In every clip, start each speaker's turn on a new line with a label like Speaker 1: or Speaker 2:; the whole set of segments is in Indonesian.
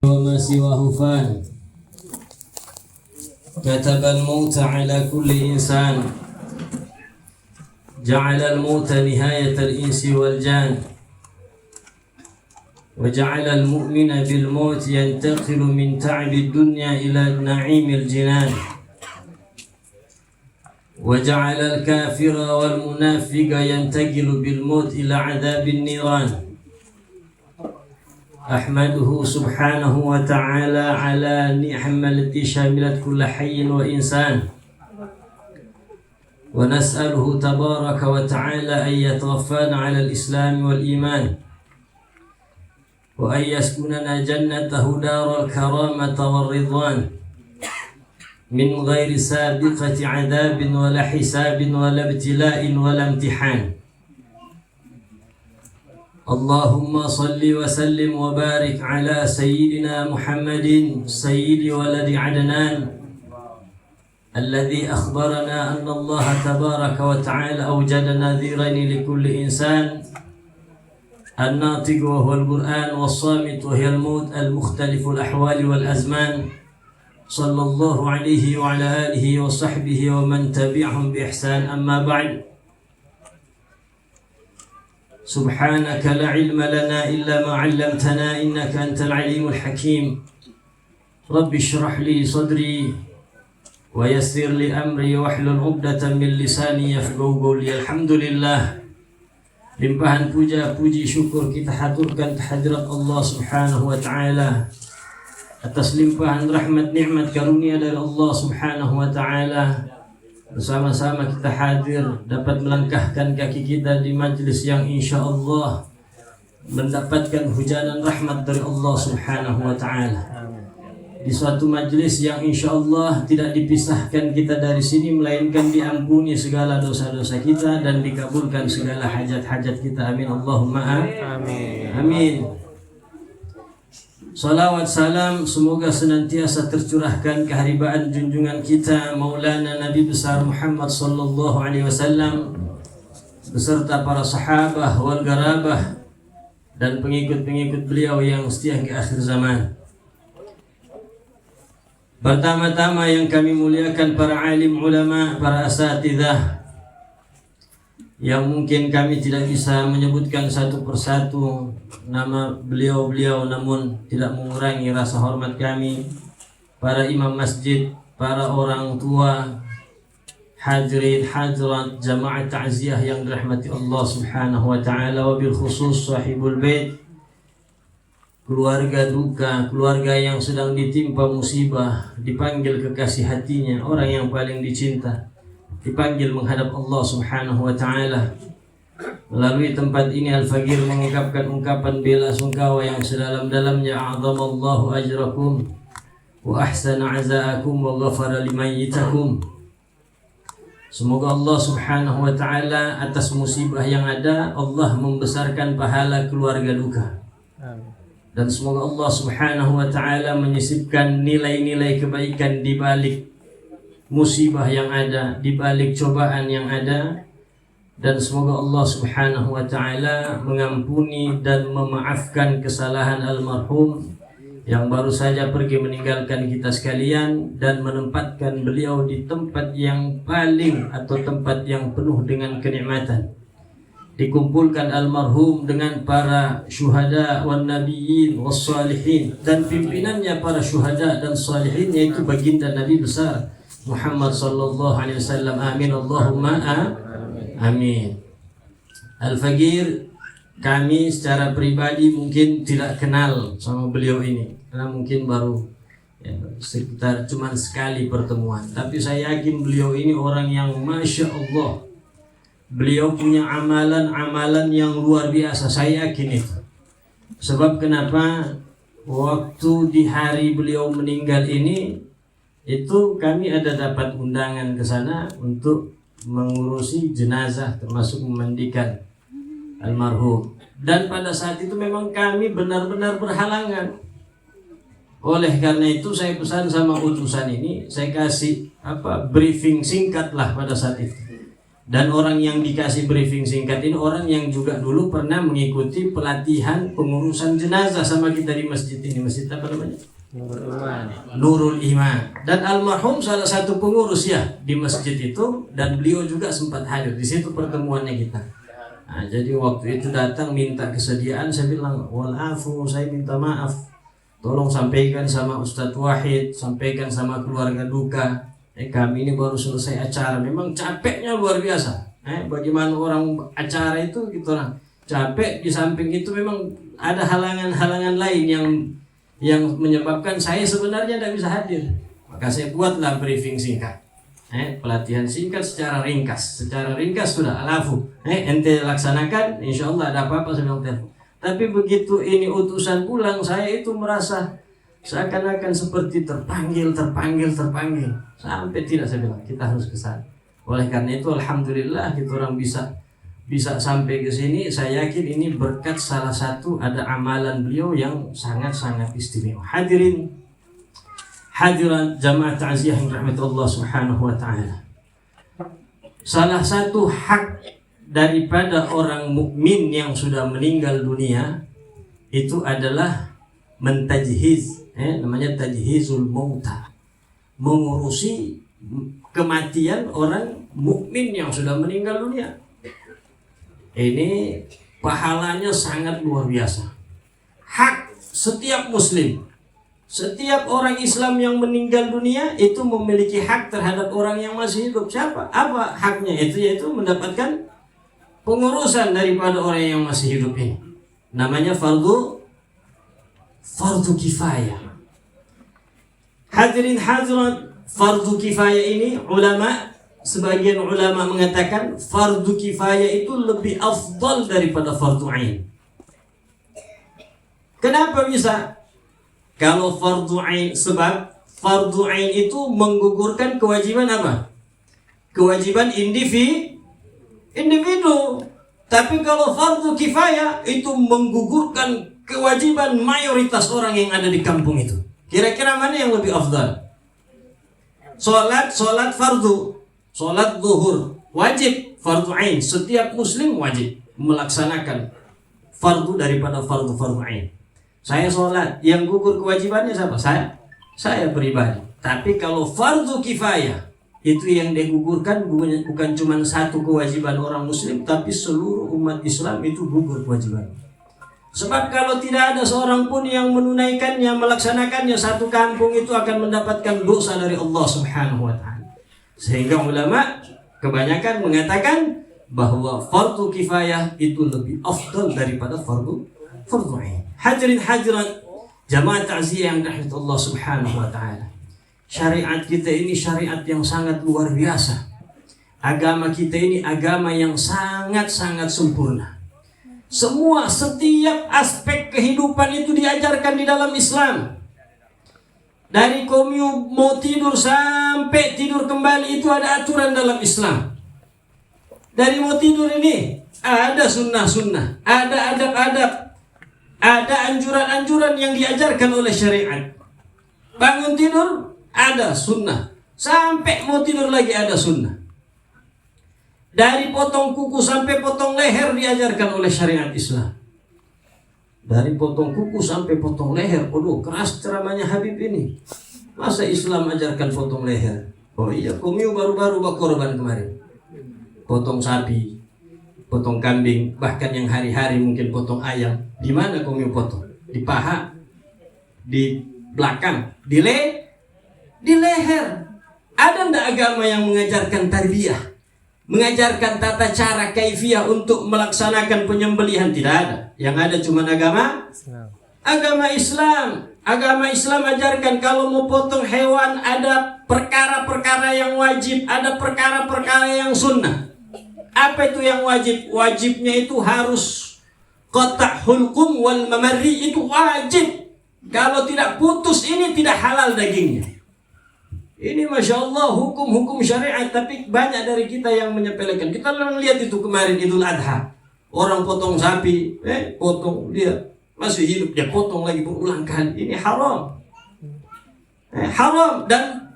Speaker 1: وما سواه فان كتب الموت على كل إنسان جعل الموت نهاية الإنس والجان وجعل المؤمن بالموت ينتقل من تعب الدنيا إلى نعيم الجنان وجعل الكافر والمنافق ينتقل بالموت إلى عذاب النيران. أحمده سبحانه وتعالى على نعم التي شملت كل حي وإنسان ونسأله تبارك وتعالى أن يتوفانا على الإسلام والإيمان وأن يسكننا جنته دار الكرامة والرضوان من غير سابقة عذاب ولا حساب ولا ابتلاء ولا امتحان. اللهم صل وسلم وبارك على سيدنا محمد سيد ولد عدنان الذي أخبرنا أن الله تبارك وتعالى أوجد نذيرين لكل إنسان، الناطق وهو القرآن والصامت وهي الموت المختلف الأحوال والأزمان. صلى الله عليه وعلى آله وصحبه ومن تبعهم بإحسان. أما بعد، سبحانك لا علم لنا إلا ما علمتنا إنك أنت العليم الحكيم. رب اشرح لي صدري ويسر لي أمري واحلل عقدة من لساني يفقهوا قولي. Alhamdulillah, limpahan puja, puji, syukur kita haturkan kehadirat Allah Subhanahu wa Ta'ala atas limpahan rahmat nikmat karunia dari Allah Subhanahu wa Ta'ala. Bersama-sama kita hadir dapat melangkahkan kaki kita di majlis yang insya Allah mendapatkan hujanan rahmat dari Allah Subhanahu wa Ta'ala. Di suatu majlis yang insya Allah tidak dipisahkan kita dari sini, melainkan diampuni segala dosa-dosa kita dan dikabulkan segala hajat-hajat kita. Amin Allahumma amin. Amin. Salawat salam semoga senantiasa tercurahkan keharibaan junjungan kita Maulana Nabi besar Muhammad sallallahu alaihi wasallam beserta para sahabah wal garabah dan pengikut-pengikut beliau yang setia hingga akhir zaman. Pertama-tama yang kami muliakan para alim ulama, para asatidzah yang mungkin kami tidak bisa menyebutkan satu persatu nama beliau-beliau, namun tidak mengurangi rasa hormat kami, para imam masjid, para orang tua, hadirin hadirat jamaah ta'ziyah yang dirahmati Allah Subhanahu wa Ta'ala, wabil khusus sahibul bait, keluarga duka, keluarga yang sedang ditimpa musibah, dipanggil kekasih hatinya, orang yang paling dicinta, dipanggil menghadap Allah Subhanahu wa Ta'ala. Melalui tempat ini Al-Faqir mengungkapkan ungkapan bela sungkawa yang sedalam-dalamnya. A'zamallahu ajrakum wa ahsana azaakum wa ghafara limayyitakum. Semoga Allah Subhanahu wa Ta'ala atas musibah yang ada, Allah membesarkan pahala keluarga duka. Dan semoga Allah Subhanahu wa Ta'ala menyisipkan nilai-nilai kebaikan di balik musibah yang ada, di balik cobaan yang ada. Dan semoga Allah Subhanahu wa Ta'ala mengampuni dan memaafkan kesalahan almarhum yang baru saja pergi meninggalkan kita sekalian, dan menempatkan beliau di tempat yang paling atau tempat yang penuh dengan kenikmatan. Dikumpulkan almarhum dengan para syuhada wan nabiyyin was salihin, dan pimpinannya para syuhada dan salihin yaitu baginda Nabi besar Muhammad sallallahu alaihi wasallam. Amin Allahumma amin. Al-Faqir, kami secara pribadi mungkin tidak kenal sama beliau ini, karena mungkin baru sekitar cuman sekali pertemuan. Tapi saya yakin beliau ini orang yang Masya Allah, beliau punya amalan-amalan yang luar biasa. Saya yakin itu. Sebab kenapa? Waktu di hari beliau meninggal ini, itu kami ada dapat undangan ke sana untuk mengurusi jenazah, termasuk memandikan almarhum. Dan pada saat itu memang kami benar-benar berhalangan. Oleh karena itu saya pesan sama utusan ini, saya kasih briefing singkat lah pada saat itu. Dan orang yang dikasih briefing singkat ini orang yang juga dulu pernah mengikuti pelatihan pengurusan jenazah sama kita di masjid ini. Masjid apa namanya? Nurul Iman. Dan almarhum salah satu pengurus ya di masjid itu, dan beliau juga sempat hadir di situ pertemuannya kita. Nah, jadi waktu itu datang minta kesediaan, saya bilang walafu, saya minta maaf, tolong sampaikan sama Ustadz Wahid, sampaikan sama keluarga duka. Kami ini baru selesai acara, memang capeknya luar biasa. Bagaimana orang acara itu gitu orang capek, di samping itu memang ada halangan-halangan lain yang menyebabkan saya sebenarnya tidak bisa hadir. Maka saya buatlah briefing singkat, pelatihan singkat secara ringkas sudah alafu. Ente laksanakan, insya Allah ada apa-apa saya bilang telepon. Tapi begitu ini utusan pulang, saya itu merasa seakan-akan seperti terpanggil. Sampai tidak, saya bilang kita harus ke sana. Oleh karena itu alhamdulillah kita orang bisa sampai ke sini. Saya yakin ini berkat salah satu ada amalan beliau yang sangat-sangat istimewa. Hadiran jamaah ta'ziyah yang rahmat Allah Subhanahu wa taala. Salah satu hak daripada orang mukmin yang sudah meninggal dunia itu adalah mentajhiz, namanya tajhizul mauta, mengurusi kematian orang mukmin yang sudah meninggal dunia. Ini pahalanya sangat luar biasa. Hak setiap muslim, setiap orang Islam yang meninggal dunia itu memiliki hak terhadap orang yang masih hidup. Siapa? Apa haknya? Itu yaitu mendapatkan pengurusan daripada orang yang masih hidup ini. Namanya fardu kifayah. Hadirin hadirat, fardu kifayah ini sebagian ulama mengatakan fardu kifayah itu lebih afdal daripada fardu ain. Kenapa bisa? Kalau fardu ain, sebab fardu ain itu menggugurkan kewajiban apa? Kewajiban individu. Tapi kalau fardu kifayah itu menggugurkan kewajiban mayoritas orang yang ada di kampung itu. Kira-kira mana yang lebih afdal? Salat fardu, salat zuhur wajib, fardu ain. Setiap muslim wajib melaksanakan fardu daripada fardu ain. Saya salat, yang gugur kewajibannya siapa? Saya pribadi. Tapi kalau fardu kifayah itu yang digugurkan bukan cuma satu kewajiban orang muslim, tapi seluruh umat Islam itu gugur kewajiban. Sebab kalau tidak ada seorang pun yang menunaikannya, melaksanakannya, satu kampung itu akan mendapatkan dosa dari Allah Subhanahu wa taala. Sehingga ulama kebanyakan mengatakan bahwa fardu kifayah itu lebih afdal daripada fardu ain. Hadirin hadirat jamaah ta'ziyah yang dirahmati Allah Subhanahu wa taala. Syariat kita ini syariat yang sangat luar biasa. Agama kita ini agama yang sangat-sangat sempurna. Setiap aspek kehidupan itu diajarkan di dalam Islam. Dari mau tidur sampai tidur kembali itu ada aturan dalam Islam. Dari mau tidur ini ada sunnah-sunnah, ada adab-adab, ada anjuran-anjuran yang diajarkan oleh syariat. Bangun tidur ada sunnah, sampai mau tidur lagi ada sunnah. Dari potong kuku sampai potong leher diajarkan oleh syariat Islam. Dari potong kuku sampai potong leher. Waduh, keras ceramahnya Habib ini. Masa Islam ajarkan potong leher? Oh iya, Komio baru-baru korban kemarin. Potong sapi, potong kambing, bahkan yang hari-hari mungkin potong ayam. Di mana Komio potong? Di paha, di belakang, di leher. Ada ndak agama yang mengajarkan tarbiyah? Mengajarkan tata cara kaifiyah untuk melaksanakan penyembelihan? Tidak ada. Yang ada cuma agama Islam. Agama Islam ajarkan kalau mau potong hewan ada perkara-perkara yang wajib, ada perkara-perkara yang sunnah. Apa itu yang wajib? Wajibnya itu harus qata' hulqum wal mamarri, itu wajib. Kalau tidak putus ini tidak halal dagingnya. Ini Masya Allah hukum-hukum syariat, tapi banyak dari kita yang menyepelekan. Kita lihat itu kemarin Idul Adha. Orang potong sapi, potong dia masih hidup, dia potong lagi berulang kali. Ini haram. Haram. Dan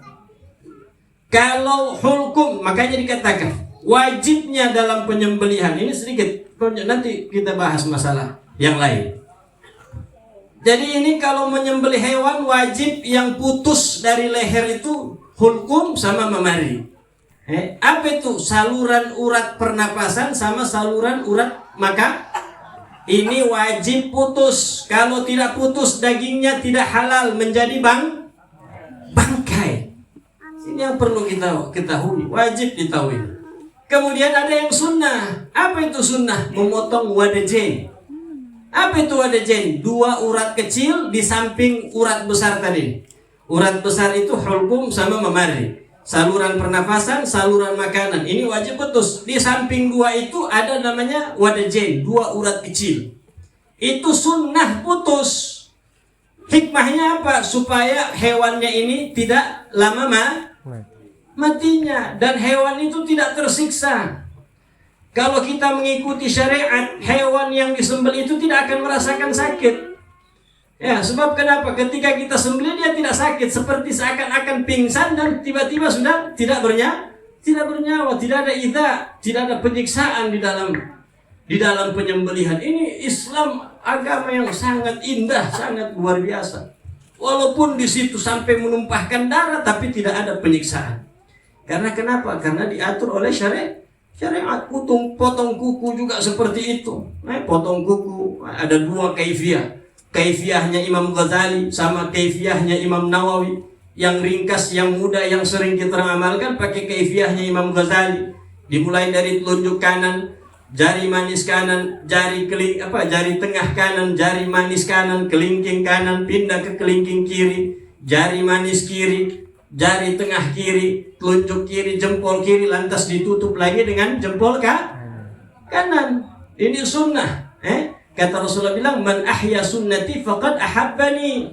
Speaker 1: kalau hukum, makanya dikatakan wajibnya dalam penyembelihan ini sedikit, nanti kita bahas masalah yang lain. Jadi ini kalau menyembelih hewan wajib yang putus dari leher itu hulkum sama memari. Apa itu? Saluran urat pernapasan sama saluran urat maka ini wajib putus. Kalau tidak putus dagingnya tidak halal, menjadi bangkai. Ini yang perlu kita ketahui, wajib diketahui. Kemudian ada yang sunnah. Apa itu sunnah? Memotong wadajain. Apa itu wadajain? 2 urat kecil di samping urat besar tadi. Urat besar itu hulkum sama memari. Saluran pernafasan, saluran makanan. Ini wajib putus. Di samping 2 itu ada namanya wadajain, 2 urat kecil. Itu sunnah putus. Hikmahnya apa? Supaya hewannya ini tidak lama matinya. Dan hewan itu tidak tersiksa. Kalau kita mengikuti syariat, hewan yang disembelih itu tidak akan merasakan sakit. Ya, sebab kenapa? Ketika kita sembelih dia tidak sakit, seperti seakan-akan pingsan dan tiba-tiba sudah tidak bernyawa, tidak ada idza, tidak ada penyiksaan di dalam penyembelihan. Ini Islam agama yang sangat indah, sangat luar biasa. Walaupun di situ sampai menumpahkan darah tapi tidak ada penyiksaan. Karena kenapa? Karena diatur oleh syariat. Potong kuku juga seperti itu. Potong kuku ada 2 kaifiyah. Kaifiyahnya Imam Ghazali sama kaifiyahnya Imam Nawawi. Yang ringkas, yang mudah, yang sering kita amalkan pakai kaifiyahnya Imam Ghazali. Dimulai dari telunjuk kanan, jari manis kanan, jari tengah kanan, jari manis kanan, kelingking kanan, pindah ke kelingking kiri, jari manis kiri, jari tengah kiri, telunjuk kiri, jempol kiri, lantas ditutup lagi dengan jempol kanan. Ini sunnah. Kata Rasulullah bilang, man ahya sunnati faqad ahabbani.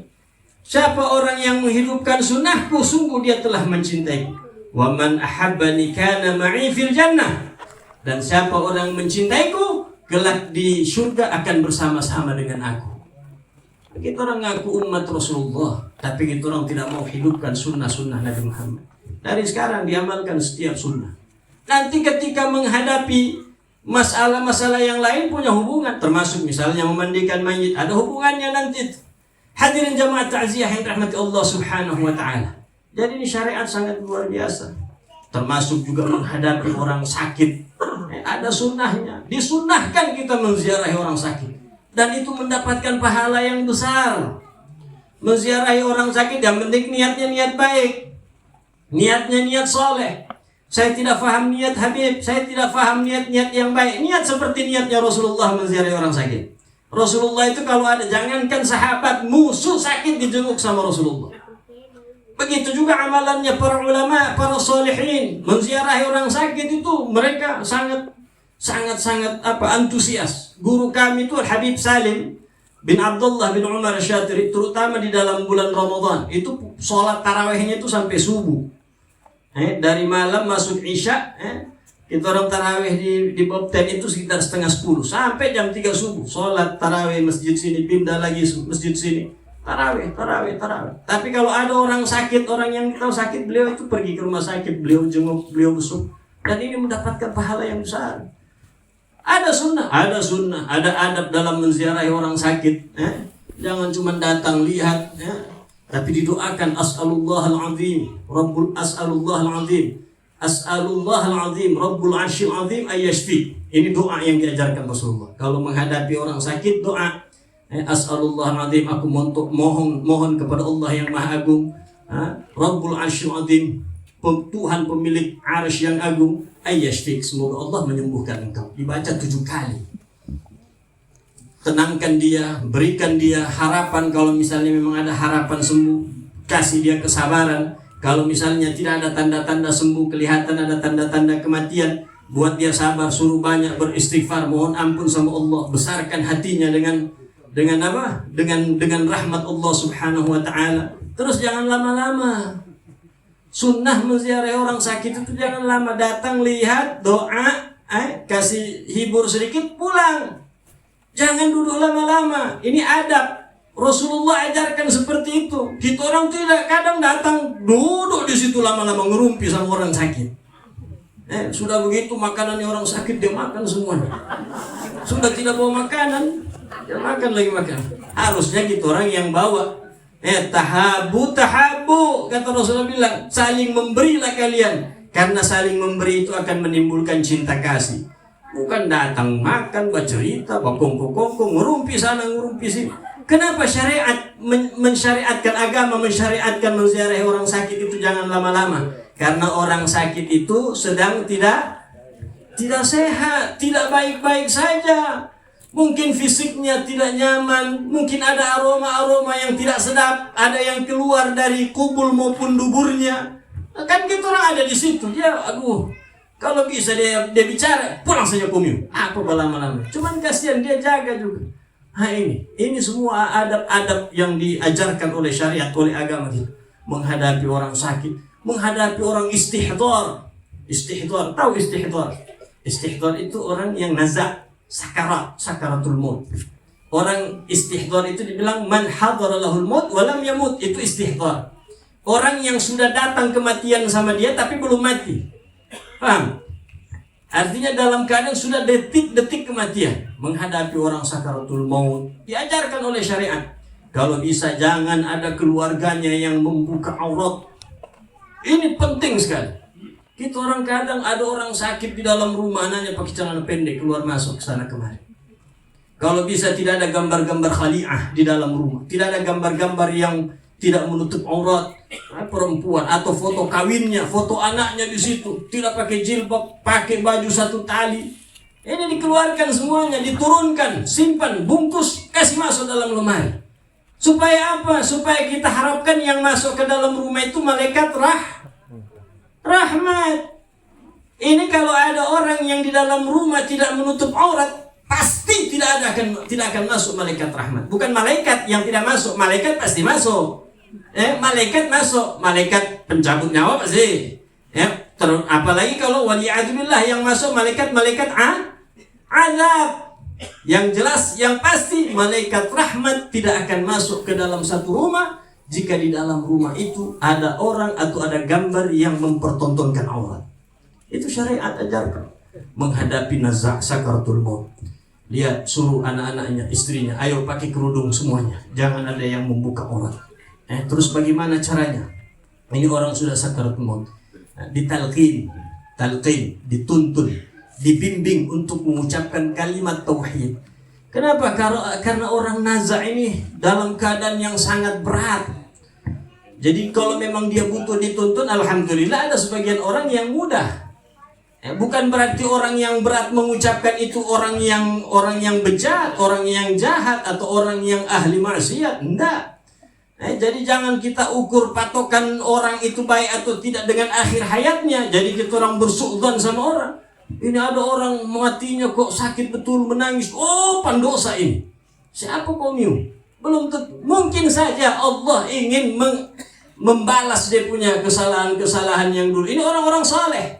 Speaker 1: Siapa orang yang menghidupkan sunnahku, sungguh dia telah mencintai. Wa man ahabbani kana ma'i fil jannah. Dan siapa orang mencintaiku, kelak di surga akan bersama-sama dengan aku. Kita orang ngaku umat Rasulullah, tapi kita orang tidak mau hidupkan sunnah-sunnah Nabi Muhammad. Dari sekarang diamalkan setiap sunnah. Nanti ketika menghadapi masalah-masalah yang lain punya hubungan, termasuk misalnya memandikan mayit, ada hubungannya nanti. Hadirin jamaah ta'ziyah yang rahmati Allah Subhanahu wa taala. Jadi ini syariat sangat luar biasa. Termasuk juga menghadapi orang sakit. Ada sunnahnya. Disunnahkan kita menziarahi orang sakit. Dan itu mendapatkan pahala yang besar. Menziarahi orang sakit yang penting niatnya niat baik. Niatnya niat soleh. Saya tidak faham niat Habib. Saya tidak faham niat-niat yang baik. Niat seperti niatnya Rasulullah menziarahi orang sakit. Rasulullah itu kalau ada, jangankan sahabat, musuh sakit dijenguk sama Rasulullah. Begitu juga amalannya para ulama, para solihin. Menziarahi orang sakit itu mereka sangat antusias. Guru kami itu Habib Salim bin Abdullah bin Umar Syatiri, terutama di dalam bulan Ramadan, itu sholat tarawihnya itu sampai subuh. Dari malam masuk Isya, kita orang tarawih di Bobten itu sekitar 9:30 sampai jam 3 subuh. Sholat tarawih masjid sini, pindah lagi masjid sini. Tarawih. Tapi kalau ada orang sakit, orang yang tahu sakit, beliau itu pergi ke rumah sakit, beliau jenguk, beliau besuk. Dan ini mendapatkan pahala yang besar. Ada sunnah, ada adab dalam menziarahi orang sakit. Jangan cuma datang lihat, tapi didoakan as'alullah al-azim, as'alullah al-azim, rabbul arsyil azim ayyashfi. Ini doa yang diajarkan Rasulullah. Kalau menghadapi orang sakit, doa as'alullah al-azim, aku mohon kepada Allah yang Maha Agung, rabbul arsyil azim, Tuhan pemilik arsy yang agung, ayyashfik, semoga Allah menyembuhkan engkau. Dibaca 7 kali. Tenangkan dia, berikan dia harapan. Kalau misalnya memang ada harapan sembuh, kasih dia kesabaran. Kalau misalnya tidak ada tanda-tanda sembuh, kelihatan ada tanda-tanda kematian, buat dia sabar, suruh banyak beristighfar, mohon ampun sama Allah, besarkan hatinya dengan apa? Dengan rahmat Allah Subhanahu wa taala. Terus jangan lama-lama. Sunnah menziarahi orang sakit itu jangan lama, datang lihat, doa, kasih hibur sedikit, pulang. Jangan duduk lama-lama. Ini adab. Rasulullah ajarkan seperti itu. Kita orang tidak, kadang datang duduk di situ lama-lama ngerumpi sama orang sakit. Sudah begitu makanannya orang sakit dia makan semuanya. Sudah tidak bawa makanan, dia makan lagi makan. Harusnya gitu orang yang bawa. Tahabu kata Rasulullah bilang, saling memberilah kalian, karena saling memberi itu akan menimbulkan cinta kasih. Bukan datang makan, bercerita, bakongko-kongko, ngurumpi sana, ngurumpi sini. Kenapa syariat mensyariatkan agama, mensyariatkan menziarahi orang sakit itu jangan lama-lama? Karena orang sakit itu sedang tidak sehat, tidak baik-baik saja. Mungkin fisiknya tidak nyaman, mungkin ada aroma-aroma yang tidak sedap, ada yang keluar dari kubul maupun duburnya. Kan kita orang ada di situ, dia kalau bisa dia bicara, pulang saja komio. Apa lama-lama? Cuman kasihan dia jaga juga. Ini semua adab-adab yang diajarkan oleh syariat, oleh agama kita. Menghadapi orang sakit, menghadapi orang istihdar. Istihdar, tahu istihdar? Istihdar itu orang yang nazak, sakaratul maut. Orang istihdar itu dibilang man hadara lahul maut wa lam yamut, itu istihdar. Orang yang sudah datang kematian sama dia tapi belum mati. Paham? Artinya dalam keadaan sudah detik-detik kematian, menghadapi orang sakaratul maut, diajarkan oleh syariat. Kalau bisa jangan ada keluarganya yang membuka aurat. Ini penting sekali. Kita orang kadang ada orang sakit di dalam rumah, anaknya pakai celana pendek keluar masuk ke sana kemari. Kalau bisa tidak ada gambar-gambar khali'ah di dalam rumah, tidak ada gambar-gambar yang tidak menutup aurat perempuan, atau foto kawinnya, foto anaknya di situ, tidak pakai jilbab, pakai baju satu tali. Ini dikeluarkan semuanya, diturunkan, simpan, bungkus, kasih masuk dalam lemari. Supaya apa? Supaya kita harapkan yang masuk ke dalam rumah itu malaikat rahmat. Ini kalau ada orang yang di dalam rumah tidak menutup aurat, pasti tidak akan masuk malaikat rahmat. Bukan malaikat yang tidak masuk, malaikat pasti masuk. Malaikat masuk, malaikat pencabut nyawa pasti. Apalagi kalau wali'adzubillah yang masuk malaikat azab. Yang jelas, yang pasti malaikat rahmat tidak akan masuk ke dalam satu rumah jika di dalam rumah itu ada orang atau ada gambar yang mempertontonkan aurat. Itu syariat ajarkan. Menghadapi nazak sakaratul maut, lihat, suruh anak-anaknya, istrinya, ayo pakai kerudung semuanya, jangan ada yang membuka aurat. Terus bagaimana caranya? Ini orang sudah sakaratul maut, ditalqin, dituntun, dibimbing untuk mengucapkan kalimat tauhid. Kenapa? Karena orang nazak ini dalam keadaan yang sangat berat. Jadi kalau memang dia butuh dituntun, alhamdulillah ada sebagian orang yang mudah. Bukan berarti orang yang berat mengucapkan itu orang yang bejat, orang yang jahat, atau orang yang ahli maksiat. Enggak. Jadi jangan kita ukur patokan orang itu baik atau tidak dengan akhir hayatnya. Jadi kita orang bersuudzon sama orang. Ini ada orang matinya kok sakit betul, menangis. Oh, pandosa ini. Siapa komio? Belum tentu. Mungkin saja Allah ingin membalas dia punya kesalahan-kesalahan yang dulu. Ini orang-orang saleh,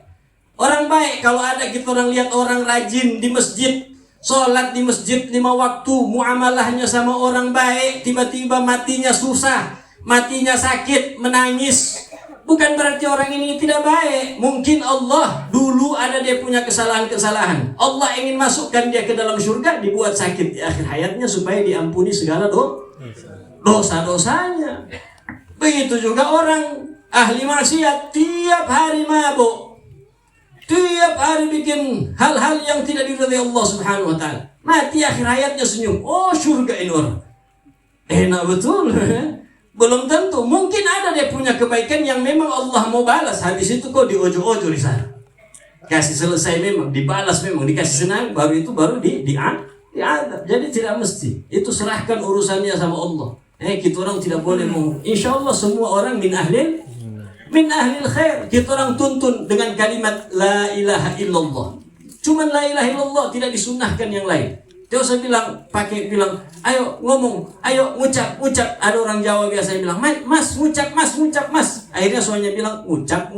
Speaker 1: orang baik. Kalau ada kita orang lihat orang rajin di masjid, sholat di masjid 5 waktu, muamalahnya sama orang baik, tiba-tiba matinya susah, matinya sakit, menangis. Bukan berarti orang ini tidak baik. Mungkin Allah dulu ada dia punya kesalahan-kesalahan. Allah ingin masukkan dia ke dalam surga, dibuat sakit di akhir hayatnya supaya diampuni segala dosa-dosanya. Begitu juga orang ahli maksiat, tiap hari mabuk, tiap hari bikin hal-hal yang tidak diridhai Allah Subhanahu wa taala. Mati akhir hayatnya senyum. Oh, surga ini orang. Enak betul. Belum tentu. Mungkin ada dia punya kebaikan yang memang Allah mau balas. Habis itu kok diojo-ojo di sana. Kasih selesai memang, dibalas memang, dikasih senang, baru diadab. Jadi tidak mesti. Itu serahkan urusannya sama Allah. Kita orang tidak boleh insya Allah semua orang min ahlil khair. Kita orang tuntun dengan kalimat la ilaha illallah. Cuman la ilaha illallah, tidak disunnahkan yang lain. Dia usah bilang, ayo ngomong, ayo ngucap. Ada orang Jawa biasa bilang, mas, ngucap. Akhirnya suaminya bilang, ngucap.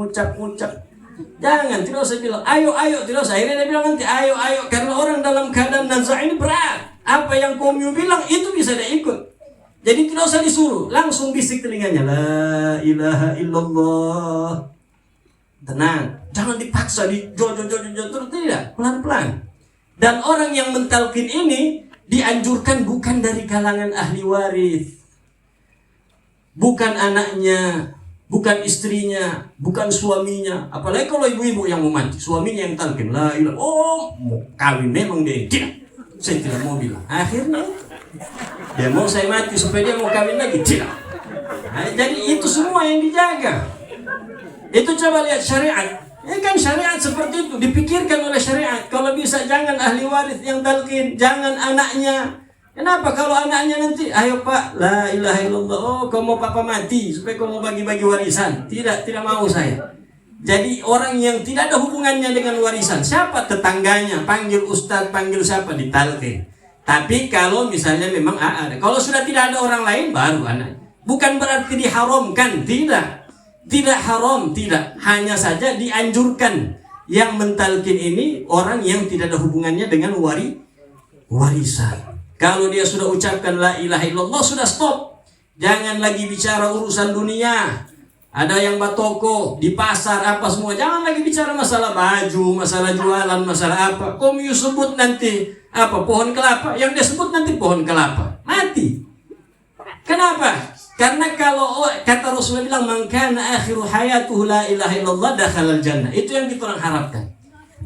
Speaker 1: Jangan, tidak usah bilang, ayo, tidak usah. Akhirnya dia bilang nanti, ayo. Karena orang dalam keadaan nazar ini berat. Apa yang kamu bilang, itu bisa dia ikut. Jadi tidak usah disuruh, langsung bisik telinganya, la ilaha illallah. Tenang. Jangan dipaksa, terus tidak, pelan-pelan. Dan orang yang mentalkin ini dianjurkan bukan dari kalangan ahli waris, bukan anaknya, bukan istrinya, bukan suaminya. Apalagi kalau ibu-ibu yang mau mati, suaminya yang talkin, la ilah, oh mau kawin memang dia tidak, saya tidak mau bilang. Akhirnya dia mau saya mati supaya dia mau kawin lagi, tidak. Nah, jadi itu semua yang dijaga. Itu coba lihat syariat. Kan syariat seperti itu dipikirkan oleh syariat. Kalau bisa jangan ahli waris yang talqin, jangan anaknya. Kenapa? Kalau anaknya nanti, ayo pak, la ilaha illallah, oh kau mau papa mati supaya kau mau bagi-bagi warisan. Tidak mau saya. Jadi orang yang tidak ada hubungannya dengan warisan, siapa tetangganya, panggil ustaz, panggil siapa, ditalqin. Tapi kalau misalnya memang ada, kalau sudah tidak ada orang lain, baru anak. Bukan berarti diharamkan, tidak. Tidak haram, tidak. Hanya saja dianjurkan. Yang mentalkin ini orang yang tidak ada hubungannya dengan warisan. Kalau dia sudah ucapkan la ilaha illallah, sudah stop. Jangan lagi bicara urusan dunia. Ada yang batoko di pasar apa semua. Jangan lagi bicara masalah baju, masalah jualan, masalah apa. Kamu sebut nanti apa pohon kelapa, yang dia sebut nanti pohon kelapa. Mati. Kenapa? Karena kalau kata Rasulullah bilang, man kana akhiru hayatuhu la ilaha illallah dakhalal jannah. Itu yang kita orang harapkan.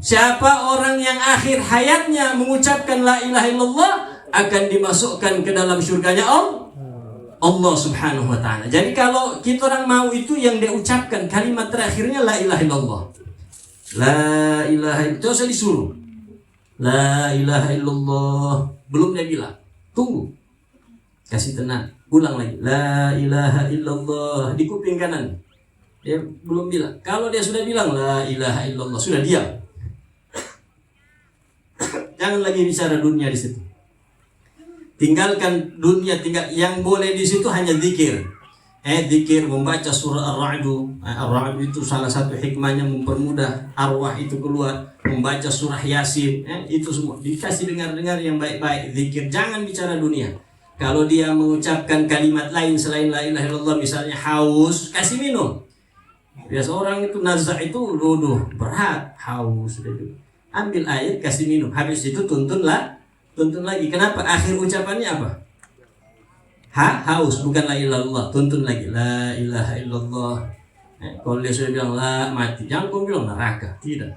Speaker 1: Siapa orang yang akhir hayatnya mengucapkan la ilaha illallah akan dimasukkan ke dalam surganya Allah subhanahu wa ta'ala. Jadi kalau kita orang mau itu yang dia ucapkan kalimat terakhirnya la ilaha illallah. La ilaha illallah. Itu saya disuruh. La ilaha illallah. Belum dia bilang. Tunggu. Kasih tenang. Ulang lagi, la ilaha illallah di kuping kanan. Dia belum bilang. Kalau dia sudah bilang la ilaha illallah, sudah diam. Jangan lagi bicara dunia di situ. Tinggalkan dunia, yang boleh di situ hanya zikir. Zikir, membaca surah Ar-Ra'd. Ar-Ra'd itu salah satu hikmahnya mempermudah arwah itu keluar. Membaca surah Yasin, itu semua dikasih dengar-dengar yang baik-baik. Zikir, jangan bicara dunia. Kalau dia mengucapkan kalimat lain selain la ilaha illallah, misalnya haus, kasih minum. Biasa orang itu nazar itu berat, haus itu. Ambil air, kasih minum. Habis itu tuntun lagi. Kenapa? Akhir ucapannya apa? Haus, bukan la ilaha illallah. Tuntun lagi, la ilaha illallah. Kalau dia sudah bilang la, mati. Jangan kau bilang neraka. Tidak.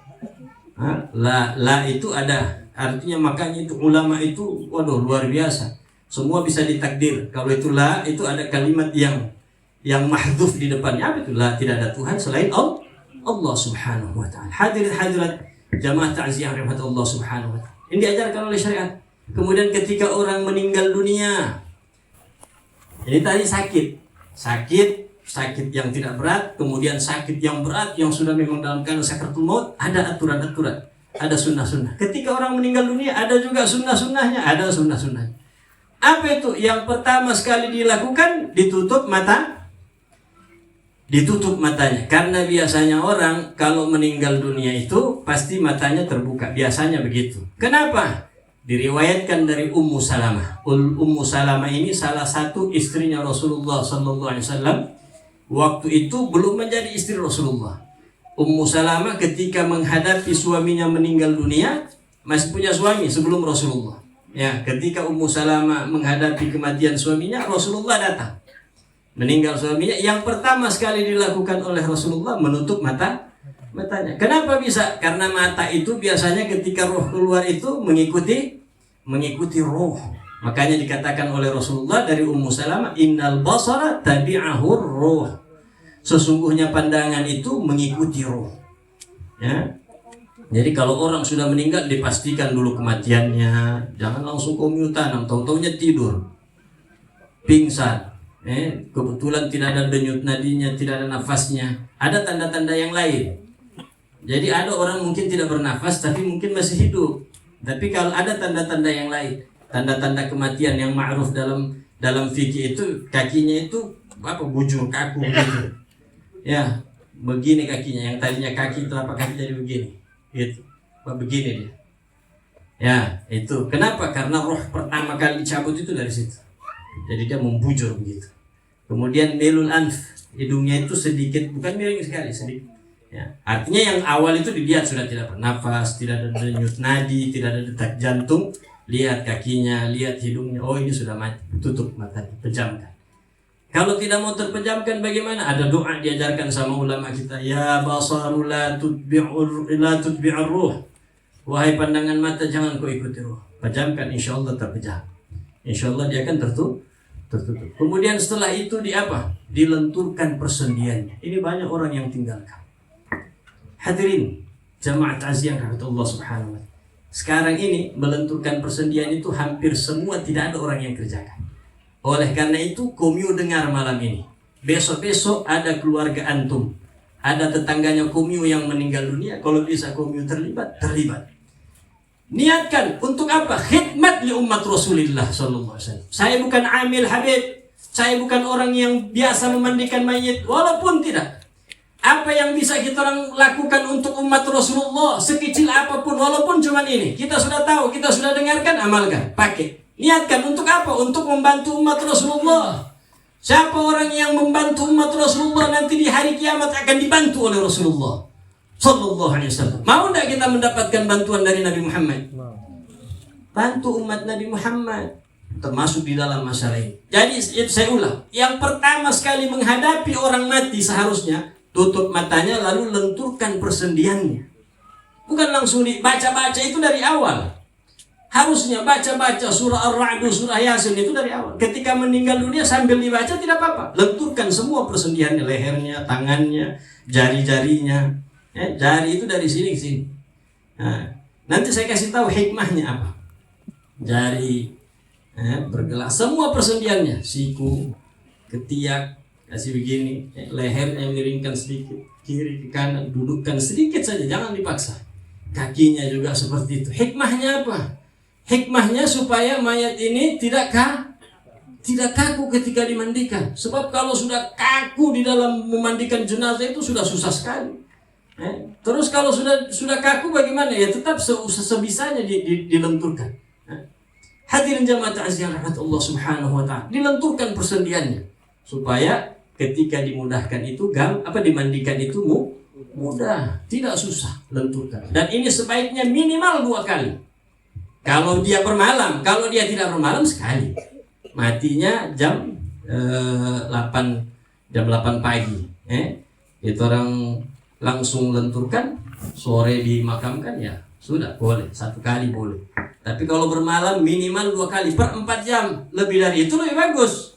Speaker 1: La itu ada. Artinya makanya itu ulama itu, luar biasa. Semua bisa ditakdir. Kalau itu la, itu ada kalimat yang mahdhuf di depannya. Apa itu? La, tidak ada Tuhan selain Allah subhanahu wa ta'ala. Hadirat jamaah ta'ziyah rahmat Allah subhanahu wa ta'ala. Ini diajarkan oleh syariat. Kemudian ketika orang meninggal dunia, ini tadi sakit yang tidak berat, kemudian sakit yang berat yang sudah memang dalam keadaan sakaratul maut, ada aturan-aturan, ada sunnah-sunnah. Ketika orang meninggal dunia, ada juga sunnah-sunnahnya, ada sunnah-sunnahnya. Apa itu? Yang pertama sekali dilakukan, ditutup matanya. Karena biasanya orang kalau meninggal dunia itu pasti matanya terbuka. Biasanya begitu. Kenapa? Diriwayatkan dari Ummu Salamah. Ummu Salamah ini salah satu istrinya Rasulullah SAW. Waktu itu belum menjadi istri Rasulullah. Ummu Salamah ketika menghadapi suaminya meninggal dunia, masih punya suami sebelum Rasulullah. Ya, ketika Ummu Salamah menghadapi kematian suaminya, Rasulullah datang. Meninggal suaminya, yang pertama sekali dilakukan oleh Rasulullah menutup matanya. Kenapa bisa? Karena mata itu biasanya ketika roh keluar itu mengikuti roh. Makanya dikatakan oleh Rasulullah dari Ummu Salamah, innal basara tabi'ahur roh. Sesungguhnya pandangan itu mengikuti roh. Ya. Jadi kalau orang sudah meninggal, dipastikan dulu kematiannya. Jangan langsung komutan, tahu-taunya tidur, pingsan. Kebetulan tidak ada denyut nadinya, tidak ada nafasnya. Ada tanda-tanda yang lain. Jadi ada orang mungkin tidak bernafas, tapi mungkin masih hidup. Tapi kalau ada tanda-tanda yang lain, tanda-tanda kematian yang ma'ruf dalam fikih itu, kakinya itu bujur, kaku gitu. Ya, begini kakinya. Yang tadinya kaki itu kaki jadi begini. Gitu, begini dia. Ya, itu. Kenapa? Karena roh pertama kali dicabut itu dari situ. Jadi dia membujur begitu. Kemudian melul anf, hidungnya itu sedikit, bukan miring sekali, sedikit Ya, artinya yang awal itu dilihat sudah tidak bernafas, tidak ada denyut nadi, tidak ada detak jantung. Lihat kakinya, lihat hidungnya, oh ini sudah mati, tutup matanya, pejamkan. Kalau tidak mau terpejamkan bagaimana? Ada doa diajarkan sama ulama kita. Ya basaru la tutbi'ur ruh. Wahai pandangan mata, jangan kau ikuti ruh. Pejamkan, insya Allah terpejam. Insya Allah dia akan tertutup. Kemudian setelah itu dilenturkan persendiannya. Ini banyak orang yang tinggalkan. Hadirin jamaah ta'ziah rahmatullah subhanahu wa ta'ala. Sekarang ini melenturkan persendian itu hampir semua tidak ada orang yang kerjakan. Oleh karena itu komyu dengar malam ini. Besok-besok ada keluarga antum, ada tetangganya komyu yang meninggal dunia. Kalau bisa komyu terlibat. Niatkan untuk apa? Khidmat li umat Rasulullah sallallahu alaihi wasallam. Saya bukan amil habib, saya bukan orang yang biasa memandikan mayit, walaupun tidak. Apa yang bisa kita orang lakukan untuk umat Rasulullah, sekecil apapun, walaupun cuma ini, kita sudah tahu, kita sudah dengarkan, amalkan, pakai. Niatkan untuk apa? Untuk membantu umat Rasulullah. Siapa orang yang membantu umat Rasulullah nanti di hari kiamat akan dibantu oleh Rasulullah sallallahu alaihi wasallam. Mau tidak kita mendapatkan bantuan dari Nabi Muhammad? Bantu umat Nabi Muhammad, termasuk di dalam masalah ini. Jadi saya ulang, yang pertama sekali menghadapi orang mati seharusnya tutup matanya lalu lenturkan persendiannya. Bukan langsung dibaca-baca, itu dari awal. Harusnya baca-baca surah Ar-Ra'd, surah Yasin itu dari awal. Ketika meninggal dunia sambil dibaca tidak apa-apa. Lenturkan semua persendiannya, lehernya, tangannya, jari-jarinya. Jari itu dari sini ke sini. Nah, nanti saya kasih tahu hikmahnya apa. Jari bergerak, semua persendiannya, siku, ketiak, kasih begini, lehernya miringkan sedikit, kiri ke kanan, dudukkan sedikit saja, jangan dipaksa. Kakinya juga seperti itu. Hikmahnya apa? Hikmahnya supaya mayat ini tidak kaku ketika dimandikan. Sebab kalau sudah kaku di dalam memandikan jenazah itu sudah susah sekali. Terus kalau sudah kaku bagaimana? Ya tetap sebisanya dilenturkan. Hadirin jamaah ta'ziah rahmatullah subhanahu wa ta'ala. Dilenturkan persendiannya supaya ketika dimudahkan itu dimandikan itu mudah, tidak susah, lenturkan. Dan ini sebaiknya minimal 2 kali. Kalau dia bermalam, kalau dia tidak bermalam sekali. Matinya jam 8 pagi. Itu orang langsung lenturkan, sore dimakamkan ya sudah boleh, 1 kali boleh. Tapi kalau bermalam minimal 2 kali per 4 jam. Lebih dari itu lebih bagus.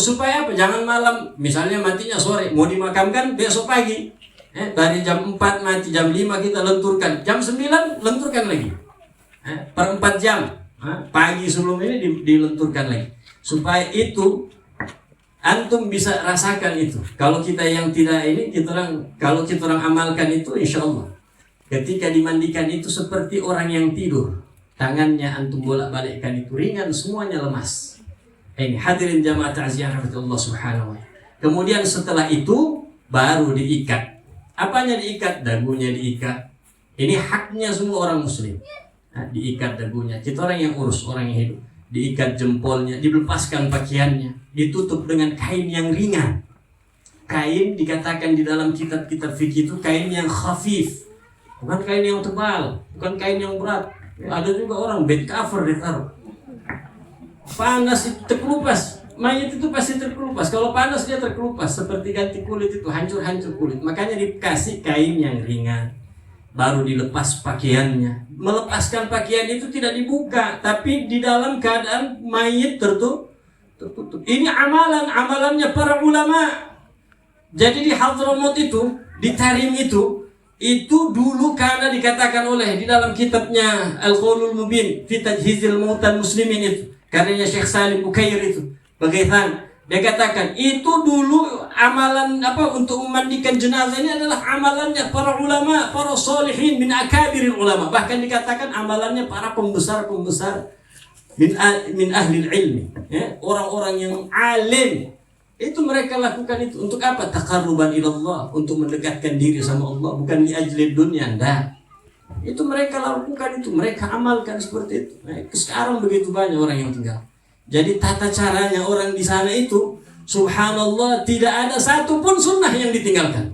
Speaker 1: Supaya apa? Jangan malam, misalnya matinya sore, mau dimakamkan besok pagi. Dari jam 4 mati, jam 5 kita lenturkan, jam 9 lenturkan lagi. Per 4 jam. Pagi sebelum ini dilenturkan lagi. Supaya itu antum bisa rasakan itu. Kalau kita yang tidak ini, kalau kita orang amalkan itu, insya Allah ketika dimandikan itu seperti orang yang tidur. Tangannya antum bolak-balikkan itu ringan, semuanya lemas. Ini hadirin jamaah ta'ziah rahmatullah subhanahu wa ta'ala. Kemudian setelah itu baru diikat. Apanya diikat? Dagunya diikat. Ini haknya semua orang muslim. Diikat dagunya. Kita orang yang urus, orang yang hidup. Diikat jempolnya, dilepaskan pakaiannya, ditutup dengan kain yang ringan. Kain dikatakan di dalam kitab-kitab fikih itu kain yang khafif. Bukan kain yang tebal, bukan kain yang berat. Ada juga orang bed cover ditaruh. Panas itu terkelupas, mayat itu pasti terkelupas. Kalau panas dia terkelupas, seperti ganti kulit itu, hancur-hancur kulit. Makanya dikasih kain yang ringan, baru dilepas pakaiannya. Melepaskan pakaian itu tidak dibuka, tapi di dalam keadaan mayat tertutup. Ini amalannya para ulama. Jadi di Hadramaut itu, di Tarim itu dulu karena dikatakan oleh di dalam kitabnya Al-Qaulul Mubin fi Tajhizil Mautan Muslimin itu, karyanya Syekh Salim Bukair itu, bagaimana dia katakan itu dulu amalan untuk memandikan jenazah ini adalah amalannya para ulama, para solihin min akabiril ulama, bahkan dikatakan amalannya para pembesar min ahli ilmi, orang-orang yang alim. Itu mereka lakukan itu untuk apa? Taqarruban ilallah, untuk mendekatkan diri sama Allah, bukan li ajli dunya. Itu mereka lakukan, itu mereka amalkan seperti itu. Sekarang begitu banyak orang yang tinggal. Jadi tata caranya orang di sana itu, subhanallah, tidak ada satu pun sunnah yang ditinggalkan.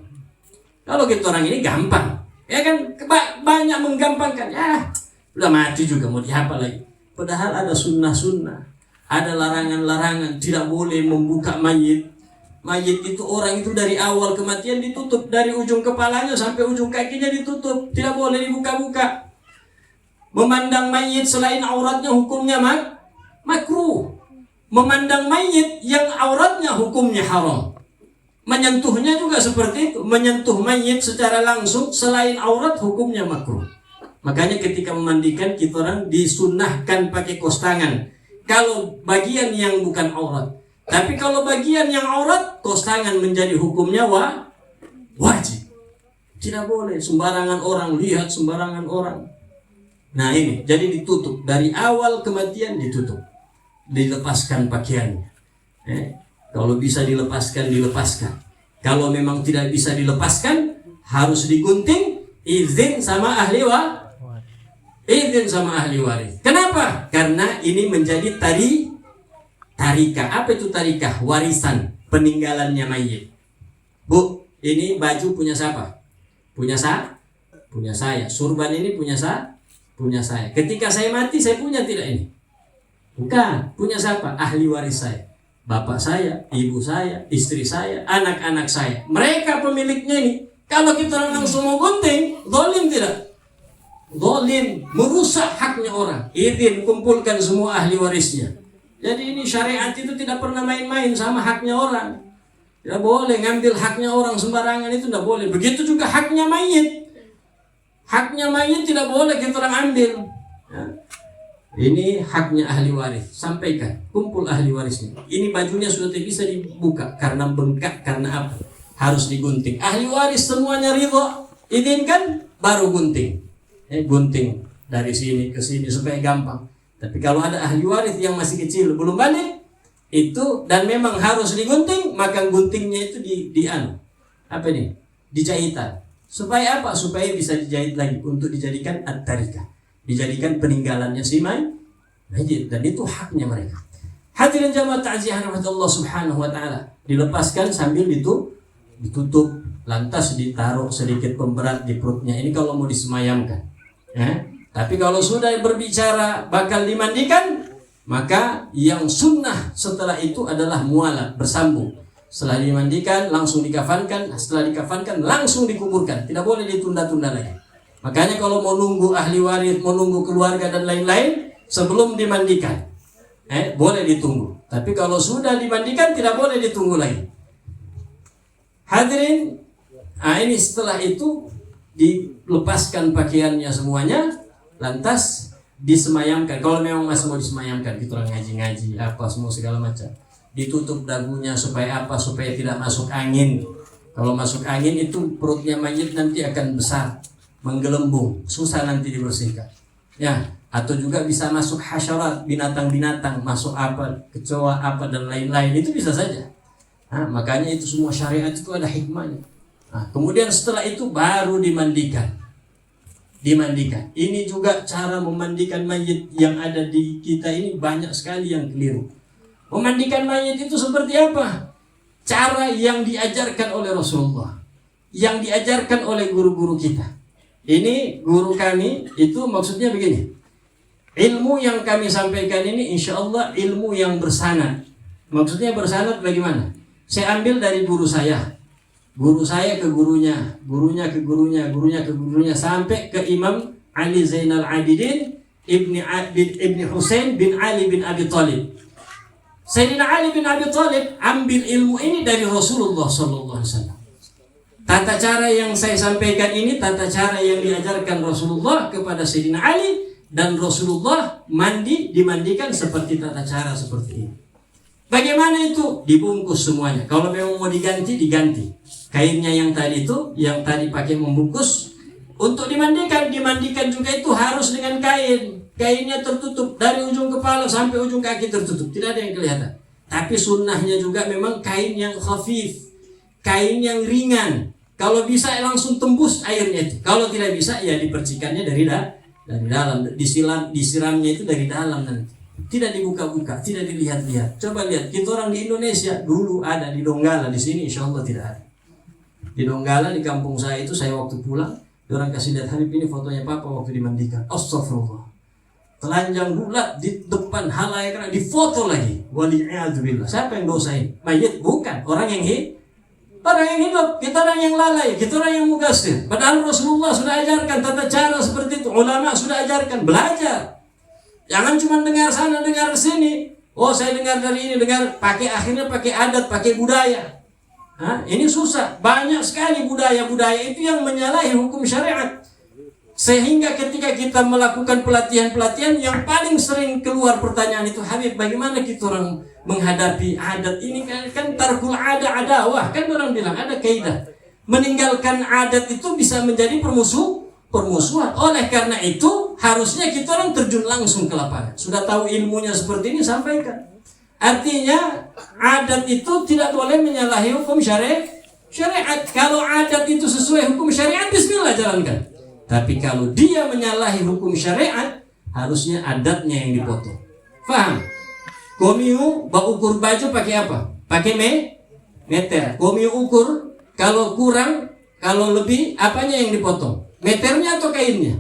Speaker 1: Kalau kita orang ini gampang, ya kan, banyak menggampangkan. Ya, udah mati juga mau dihafal lagi. Padahal ada sunnah-sunnah, ada larangan-larangan. Tidak boleh membuka mayit. Mayit itu orang itu dari awal kematian ditutup, dari ujung kepalanya sampai ujung kakinya ditutup. Tidak boleh dibuka-buka. Memandang mayit selain auratnya hukumnya makruh. Memandang mayit yang auratnya hukumnya haram. Menyentuhnya juga seperti itu. Menyentuh mayit secara langsung selain aurat hukumnya makruh. Makanya ketika memandikan kita orang disunnahkan pakai kos tangan. Kalau bagian yang bukan aurat. Tapi kalau bagian yang aurat, kos tangan menjadi hukumnya wajib. Tidak boleh sembarangan orang lihat, sembarangan orang. Nah ini, jadi ditutup. Dari awal kematian ditutup. Dilepaskan pakaiannya. Kalau bisa dilepaskan, dilepaskan. Kalau memang tidak bisa dilepaskan, harus digunting, izin sama ahli waris. Kenapa? Karena ini menjadi tarikah. Apa itu tarikah? Warisan peninggalannya mayit. Bu, ini baju punya siapa? Punya saya. Surban ini punya saya. Ketika saya mati, saya punya tidak ini? Bukan. Punya siapa? Ahli waris saya. Bapak saya, ibu saya, istri saya, anak-anak saya. Mereka pemiliknya ini. Kalau kita langsung mau gunting, zalim tidak? Zalim, merusak haknya orang. Izin kumpulkan semua ahli warisnya. Jadi ini syariat itu tidak pernah main-main sama haknya orang. Tidak boleh ngambil haknya orang sembarangan, itu tidak boleh. Begitu juga haknya mayit. Haknya mayit tidak boleh kita orang ambil. Ya. Ini haknya ahli waris. Sampaikan, kumpul ahli warisnya. Ini bajunya sudah tidak bisa dibuka karena bengkak, karena apa? Harus digunting. Ahli waris semuanya ridho, izinkan, baru gunting. Gunting dari sini ke sini supaya gampang. Tapi kalau ada ahli waris yang masih kecil belum balik itu dan memang harus digunting, maka guntingnya itu dijahitan. Supaya apa? Supaya bisa dijahit lagi untuk dijadikan at-tarikah. Dijadikan peninggalannya si mayit, dan itu haknya mereka. Hadirin jamaah ta'ziah rahmatullah subhanahu wa ta'ala, dilepaskan sambil ditutup, lantas ditaruh sedikit pemberat di perutnya. Ini kalau mau disemayamkan. Tapi kalau sudah berbicara bakal dimandikan, maka yang sunnah setelah itu adalah mualah, bersambung. Setelah dimandikan langsung dikafankan, setelah dikafankan langsung dikuburkan. Tidak boleh ditunda-tunda lagi. Makanya kalau mau nunggu ahli waris, mau nunggu keluarga dan lain-lain, sebelum dimandikan, boleh ditunggu. Tapi kalau sudah dimandikan tidak boleh ditunggu lagi. Hadirin, ini setelah itu dilepaskan pakaiannya semuanya, lantas disemayamkan. Kalau memang masih mau disemayamkan, kita orang ngaji-ngaji apa semua segala macam. Ditutup dagunya supaya apa? Supaya tidak masuk angin. Kalau masuk angin itu perutnya mayit nanti akan besar, menggelembung, susah nanti dibersihkan. Ya, atau juga bisa masuk hasyarat, binatang-binatang, masuk apa, kecoa apa dan lain-lain, itu bisa saja. Makanya itu semua syariat itu ada hikmahnya. Kemudian setelah itu baru dimandikan. Ini juga cara memandikan mayit yang ada di kita ini banyak sekali yang keliru. Memandikan mayit itu seperti apa? Cara yang diajarkan oleh Rasulullah, yang diajarkan oleh guru-guru kita. Ini guru kami itu maksudnya begini. Ilmu yang kami sampaikan ini insya Allah ilmu yang bersanad. Maksudnya bersanad bagaimana? Saya ambil dari guru saya. Guru saya ke gurunya, gurunya ke gurunya, gurunya ke gurunya, sampai ke Imam Ali Zainal Abidin Ibni Husain bin Ali bin Abi Thalib. Sayyidina Ali bin Abi Thalib ambil ilmu ini dari Rasulullah SAW. Tata cara yang saya sampaikan ini tata cara yang diajarkan Rasulullah kepada Sayyidina Ali, dan Rasulullah dimandikan seperti tata cara seperti ini. Bagaimana itu? Dibungkus semuanya. Kalau memang mau diganti. Kainnya yang tadi itu, yang tadi pakai membungkus, untuk dimandikan juga itu harus dengan kain. Kainnya tertutup dari ujung kepala sampai ujung kaki tertutup, tidak ada yang kelihatan. Tapi sunnahnya juga memang kain yang khafif, kain yang ringan. Kalau bisa langsung tembus airnya itu. Kalau tidak bisa ya dipercikannya dari dalam, disiramnya itu dari dalam nanti. Tidak dibuka-buka, tidak dilihat-lihat. Coba lihat, kita orang di Indonesia dulu ada di Donggala, di sini insya Allah tidak ada. Di Donggala, di kampung saya itu, saya waktu pulang, orang kasih lihat, Habib ini fotonya papa waktu dimandikan. Astagfirullah. Telanjang bulat di depan halayak, difoto lagi. Wali'iyadzubillah. Siapa yang dosain? Mayit? Bukan. Orang yang hidup. Kita orang yang lalai, kita orang yang mugasir. Padahal Rasulullah sudah ajarkan tata cara seperti itu. Ulama sudah ajarkan. Belajar. Jangan cuma dengar sana, dengar sini. Oh, saya dengar dari ini, dengar akhirnya pakai adat, pakai budaya. Ini susah. Banyak sekali budaya-budaya itu yang menyalahi hukum syariat. Sehingga ketika kita melakukan pelatihan-pelatihan, yang paling sering keluar pertanyaan itu, Habib, bagaimana kita orang menghadapi adat ini? Kan tarkul ada adawah. Kan orang bilang ada kaidah. Meninggalkan adat itu bisa menjadi permusuhan. Oleh karena itu, harusnya kita orang terjun langsung ke lapangan. Sudah tahu ilmunya seperti ini, sampaikan. Artinya, adat itu tidak boleh menyalahi hukum syariat. Kalau adat itu sesuai hukum syariat, bismillah jalankan. Tapi kalau dia menyalahi hukum syariat, harusnya adatnya yang dipotong. Faham? Komiu ukur baju pakai apa? Pakai meter. Komiu ukur, kalau kurang, kalau lebih, apanya yang dipotong? Meternya atau kainnya?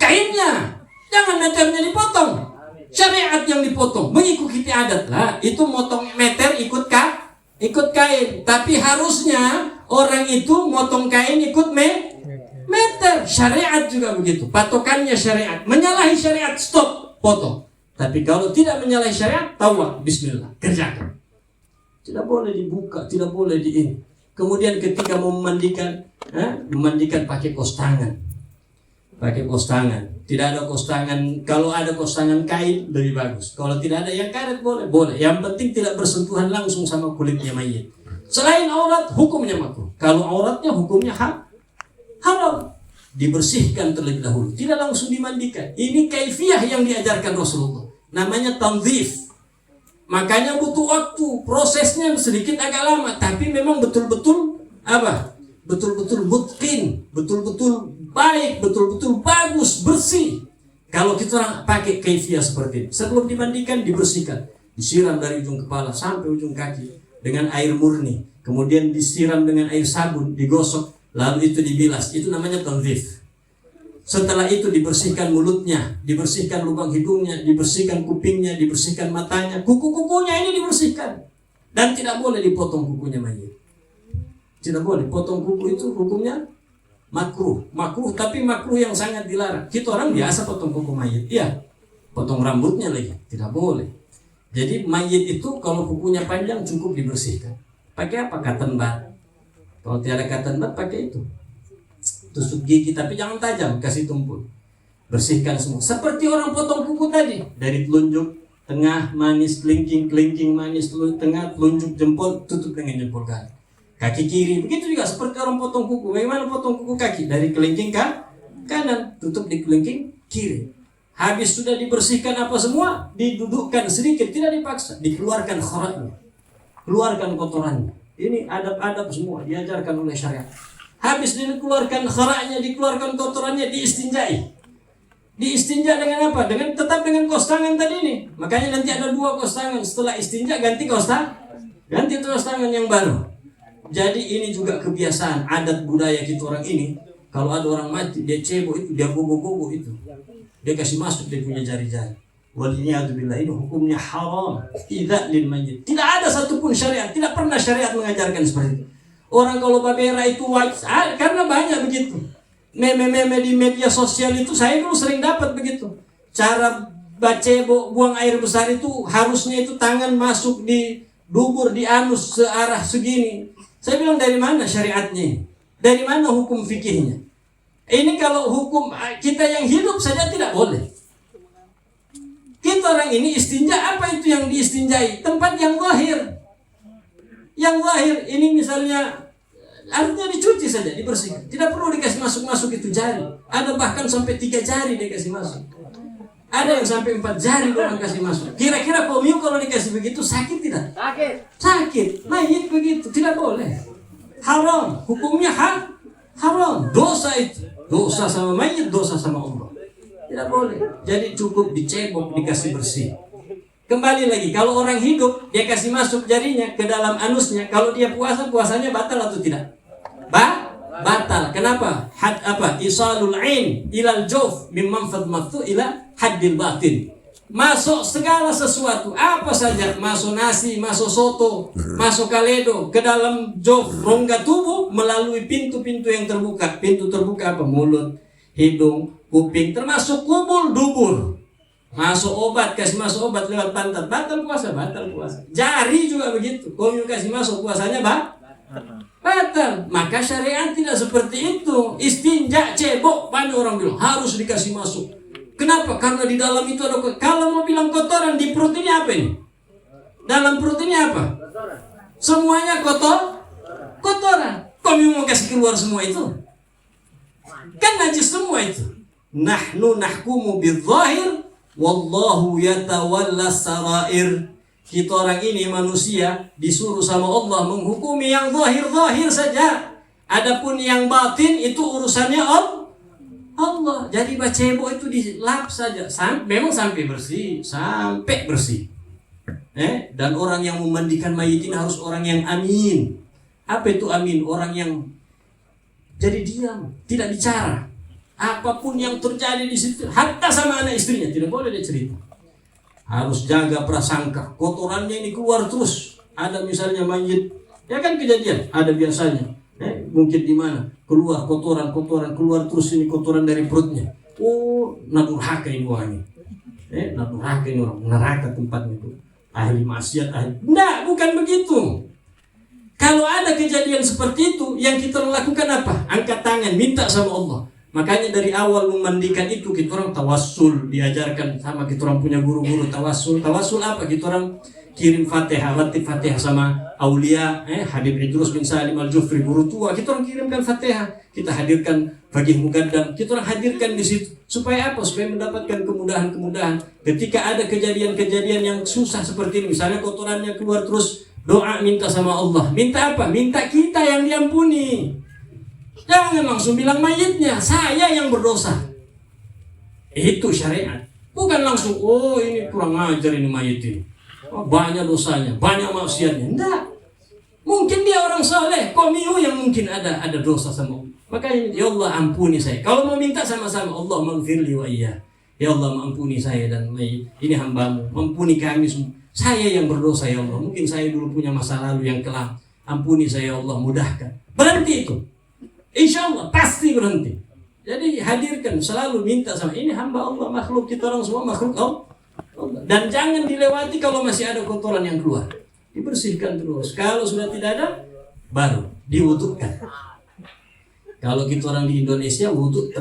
Speaker 1: Kainnya. Jangan meternya dipotong. Syariat yang dipotong. Mengikuti adat lah. Itu motong meter ikut kain. Tapi harusnya orang itu motong kain ikut meter. Syariat juga begitu. Patokannya syariat. Menyalahi syariat, stop, potong. Tapi kalau tidak menyalahi syariat, tawak, bismillah, kerjakan. Tidak boleh dibuka, tidak boleh ini. Kemudian ketika mau memandikan pakai kos tangan. Pakai kos tangan. Tidak ada kos tangan. Kalau ada kos tangan kain lebih bagus. Kalau tidak ada yang karet boleh. Yang penting tidak bersentuhan langsung sama kulitnya mayit. Selain aurat, hukumnya makruh. Kalau auratnya hukumnya haram. Dibersihkan terlebih dahulu. Tidak langsung dimandikan. Ini kaifiyah yang diajarkan Rasulullah. Namanya tanzif. Makanya butuh waktu. Prosesnya sedikit agak lama. Tapi memang betul-betul betul-betul mutqin, betul-betul baik, betul-betul bagus, bersih. Kalau kita orang pakai kaifiyah seperti ini, sebelum dimandikan dibersihkan, disiram dari ujung kepala sampai ujung kaki dengan air murni, kemudian disiram dengan air sabun, digosok, lalu itu dibilas. Itu namanya tanzif. Setelah itu dibersihkan mulutnya, dibersihkan lubang hidungnya, dibersihkan kupingnya, dibersihkan matanya, kuku-kukunya ini dibersihkan. Dan tidak boleh dipotong kukunya mayit. Tidak boleh, potong kuku itu hukumnya makruh, tapi makruh yang sangat dilarang. Kita orang biasa potong kuku mayit, iya, potong rambutnya lagi, tidak boleh. Jadi mayit itu kalau kukunya panjang cukup dibersihkan. Pakai apa? Cotton bud. Kalau tiada cotton bud pakai itu. Tusuk gigi, tapi jangan tajam, kasih tumpul. Bersihkan semua. Seperti orang potong kuku tadi, dari telunjuk, tengah, manis, kelingking, manis, tengah, telunjuk, jempol, tutup dengan jempol kaki. Kaki kiri, begitu juga seperti orang potong kuku. Bagaimana potong kuku kaki? Dari kelingking kanan, tutup di kelingking kiri. Habis sudah dibersihkan apa semua, didudukkan sedikit, tidak dipaksa, dikeluarkan khoratnya, keluarkan kotorannya. Ini adab-adab semua diajarkan oleh syariat. Habis dikeluarkan khoratnya, dikeluarkan kotorannya, diistinjai. Diistinja dengan apa? Tetap dengan kos tangan tadi ini. Makanya nanti ada 2 kos tangan. Setelah istinja ganti kos tangan yang baru. Jadi ini juga kebiasaan, adat budaya kita orang ini. Kalau ada orang mati, dia cebok itu, dia gogo-gogo itu. Dia kasih masuk dia punya jari-jari. Waliyadzubillah, ini hukumnya haram. Tidak lil mayyit. Tidak ada satupun syariat, tidak pernah syariat mengajarkan seperti itu. Orang kalau babera itu wajib, karena banyak begitu. Meme-meme di media sosial itu, saya dulu sering dapat begitu. Cara bacebo, buang air besar itu, harusnya itu tangan masuk di dubur, di anus searah segini. Saya bilang dari mana syariatnya? Dari mana hukum fikihnya? Ini kalau hukum kita yang hidup saja tidak boleh. Kita orang ini istinja, apa itu yang diistinjai? Tempat yang zahir. Yang zahir, ini misalnya artinya dicuci saja, dibersihkan. Tidak perlu dikasih masuk-masuk itu jari. Ada bahkan sampai 3 jari dikasih masuk. Ada yang sampai 4 jari orang kasih masuk. Kira-kira komiu kalau dikasih begitu sakit tidak? Sakit. Mayit begitu, tidak boleh. Haram. Hukumnya haram. Dosa itu. Dosa sama mayit, dosa sama Allah. Tidak boleh. Jadi cukup dicebok, dikasih bersih. Kembali lagi, kalau orang hidup, dia kasih masuk jarinya ke dalam anusnya. Kalau dia puasa, puasanya batal atau tidak? batal. Kenapa? Isalul ain ilal jawf min manfad mathu ila haddil batin. Masuk segala sesuatu, apa saja, masuk nasi, masuk soto, masuk kaledo ke dalam jawf, rongga tubuh melalui pintu-pintu yang terbuka. Pintu terbuka apa? Mulut, hidung, kuping, termasuk kubul, dubur. Masuk obat, kasih masuk obat lewat pantat, batal puasa. Jari juga begitu, kalau kasih masuk puasanya batal. Maka syariat tidak seperti itu. Istinja, cebok, banyak orang bilang harus dikasih masuk. Kenapa? Karena di dalam itu ada. Kalau mau bilang kotoran, di perut ini apa ini? Dalam perut ini apa? Semuanya kotoran. Kau mau kasih keluar semua itu? Kan najis semua itu. Nahnu nahkumu bidzahir wallahu yatawalla sarair. Kita orang ini manusia disuruh sama Allah menghukumi yang zahir saja. Adapun yang batin itu urusannya Allah. Jadi bacebo itu dilap saja memang sampai bersih. Dan orang yang memandikan mayit ini harus orang yang amin. Apa itu amin? Orang yang jadi diam, tidak bicara. Apapun yang terjadi di situ, hatta sama anak istrinya tidak boleh dia cerita. Harus jaga prasangka. Kotorannya ini keluar terus. Ada misalnya mayit, ya kan kejadian, ada biasanya. Mungkin di mana keluar kotoran keluar terus ini kotoran dari perutnya. Nadurhaka ini orang ini. Nadurhaka ini orang neraka tempatnya itu. Ahli maksiat, Nah, bukan begitu. Kalau ada kejadian seperti itu, yang kita lakukan apa? Angkat tangan, minta sama Allah. Makanya dari awal memandikan itu kita orang tawassul, diajarkan sama kita orang punya guru-guru tawassul. Tawassul apa? Kita orang kirim Fatihah sama aulia, Habib Idrus bin Salim Al-Jufri, guru tua. Kita orang kirimkan Fatihah, kita hadirkan Faqih Muqaddam, kita orang hadirkan di situ. Supaya apa? Supaya mendapatkan kemudahan-kemudahan. Ketika ada kejadian-kejadian yang susah seperti ini, misalnya kotorannya keluar terus, doa minta sama Allah. Minta apa? Minta kita yang diampuni. Jangan langsung bilang mayitnya, saya yang berdosa. Itu syariat. Bukan langsung, ini kurang ajar ini mayit ini. Banyak dosanya, banyak maksiatnya. Enggak. Mungkin dia orang soleh, komiu yang mungkin ada dosa sama Allah. Makanya ya Allah ampuni saya. Kalau mau minta sama-sama, Allah maghfirli wa iya. Ya Allah ampuni saya dan ini hambamu. Ampuni kami semua. Saya yang berdosa ya Allah. Mungkin saya dulu punya masa lalu yang kelam. Ampuni saya ya Allah, mudahkan. Berhenti itu. Insya Allah pasti berhenti. Jadi hadirkan, selalu minta sama ini hamba Allah, makhluk kita orang semua makhluk Allah. Dan jangan dilewati kalau masih ada kotoran yang keluar. Dibersihkan terus. Kalau sudah tidak ada, baru diwudukkan. Kalau kita orang di Indonesia wuduk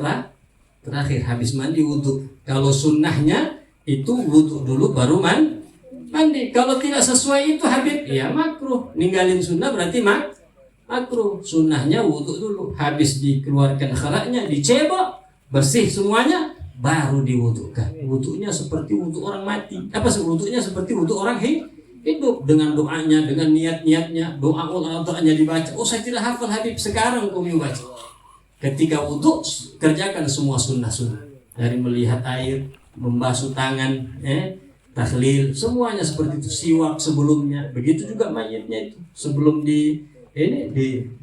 Speaker 1: terakhir habis mandi wuduk. Kalau sunnahnya itu wuduk dulu baru mandi. Kalau tidak sesuai itu Habib, ya makruh. Ninggalin sunnah berarti makruh. Sunnahnya wuduk dulu. Habis dikeluarkan khalaknya, dicebok, bersih semuanya, baru diwudukkan. Wuduknya seperti wuduk orang mati. Wuduknya seperti wuduk orang hidup. Dengan doanya, dengan niat-niatnya, doanya dibaca. Saya tidak hafal Habib, sekarang kau membaca. Ketika wuduk, kerjakan semua sunnah-sunnah. Dari melihat air, membasuh tangan, tahlil, semuanya seperti itu. Siwak sebelumnya. Begitu juga mayitnya itu. Sebelum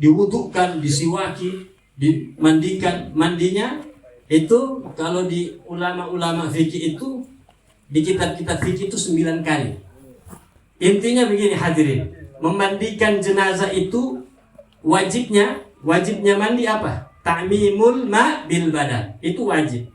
Speaker 1: diwudukkan, disiwaki, dimandikan. Mandinya itu kalau di ulama-ulama fikih itu, di kitab-kitab fikih itu 9 kali. Intinya begini hadirin, memandikan jenazah itu wajibnya mandi apa? Ta'mimul ma bil badan, itu wajib.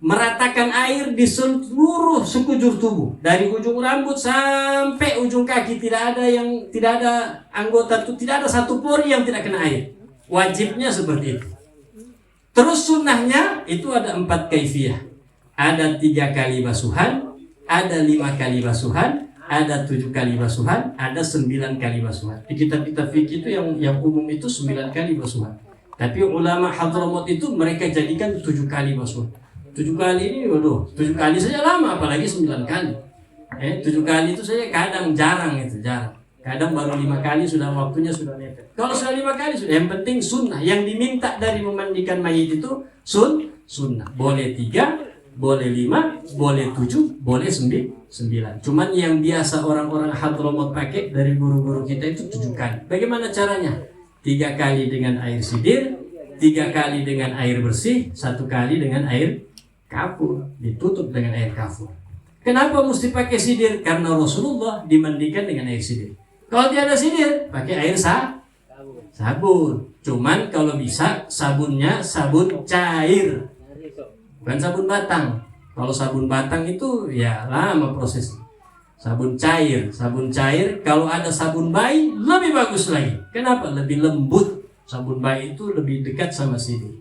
Speaker 1: Meratakan air di seluruh sekujur tubuh, dari ujung rambut sampai ujung kaki, tidak ada anggota, tidak ada satu pori yang tidak kena air. Wajibnya seperti itu. Terus sunnahnya itu ada 4 kaifiyah. Ada 3 kali basuhan, ada 5 kali basuhan, ada 7 kali basuhan, ada 9 kali basuhan. Di kitab-kitab fikih itu yang umum itu 9 kali basuhan. Tapi ulama Hadramaut itu mereka jadikan 7 kali basuhan. 7 kali ini, 7 kali saja lama, apalagi 9 kali. 7 kali itu saja jarang. Kadang baru 5 kali sudah waktunya sudah mepet. Kalau sudah 5 kali sudah, yang penting sunnah. Yang diminta dari memandikan mayit itu sunnah. Boleh 3, boleh 5, boleh 7, boleh 9. Cuman yang biasa orang-orang Hadramaut pakai dari guru-guru kita itu 7 kali. Bagaimana caranya? 3 kali dengan air sidir, 3 kali dengan air bersih, 1 kali dengan air kafur, ditutup dengan air kafur. Kenapa mesti pakai sidir? Karena Rasulullah dimandikan dengan air sidir. Kalau tiada sidir, pakai air sabun. Cuman kalau bisa sabunnya sabun cair, bukan sabun batang. Kalau sabun batang itu ya lama prosesnya. Sabun cair kalau ada sabun bayi lebih bagus lagi. Kenapa? Lebih lembut. Sabun bayi itu lebih dekat sama sidir.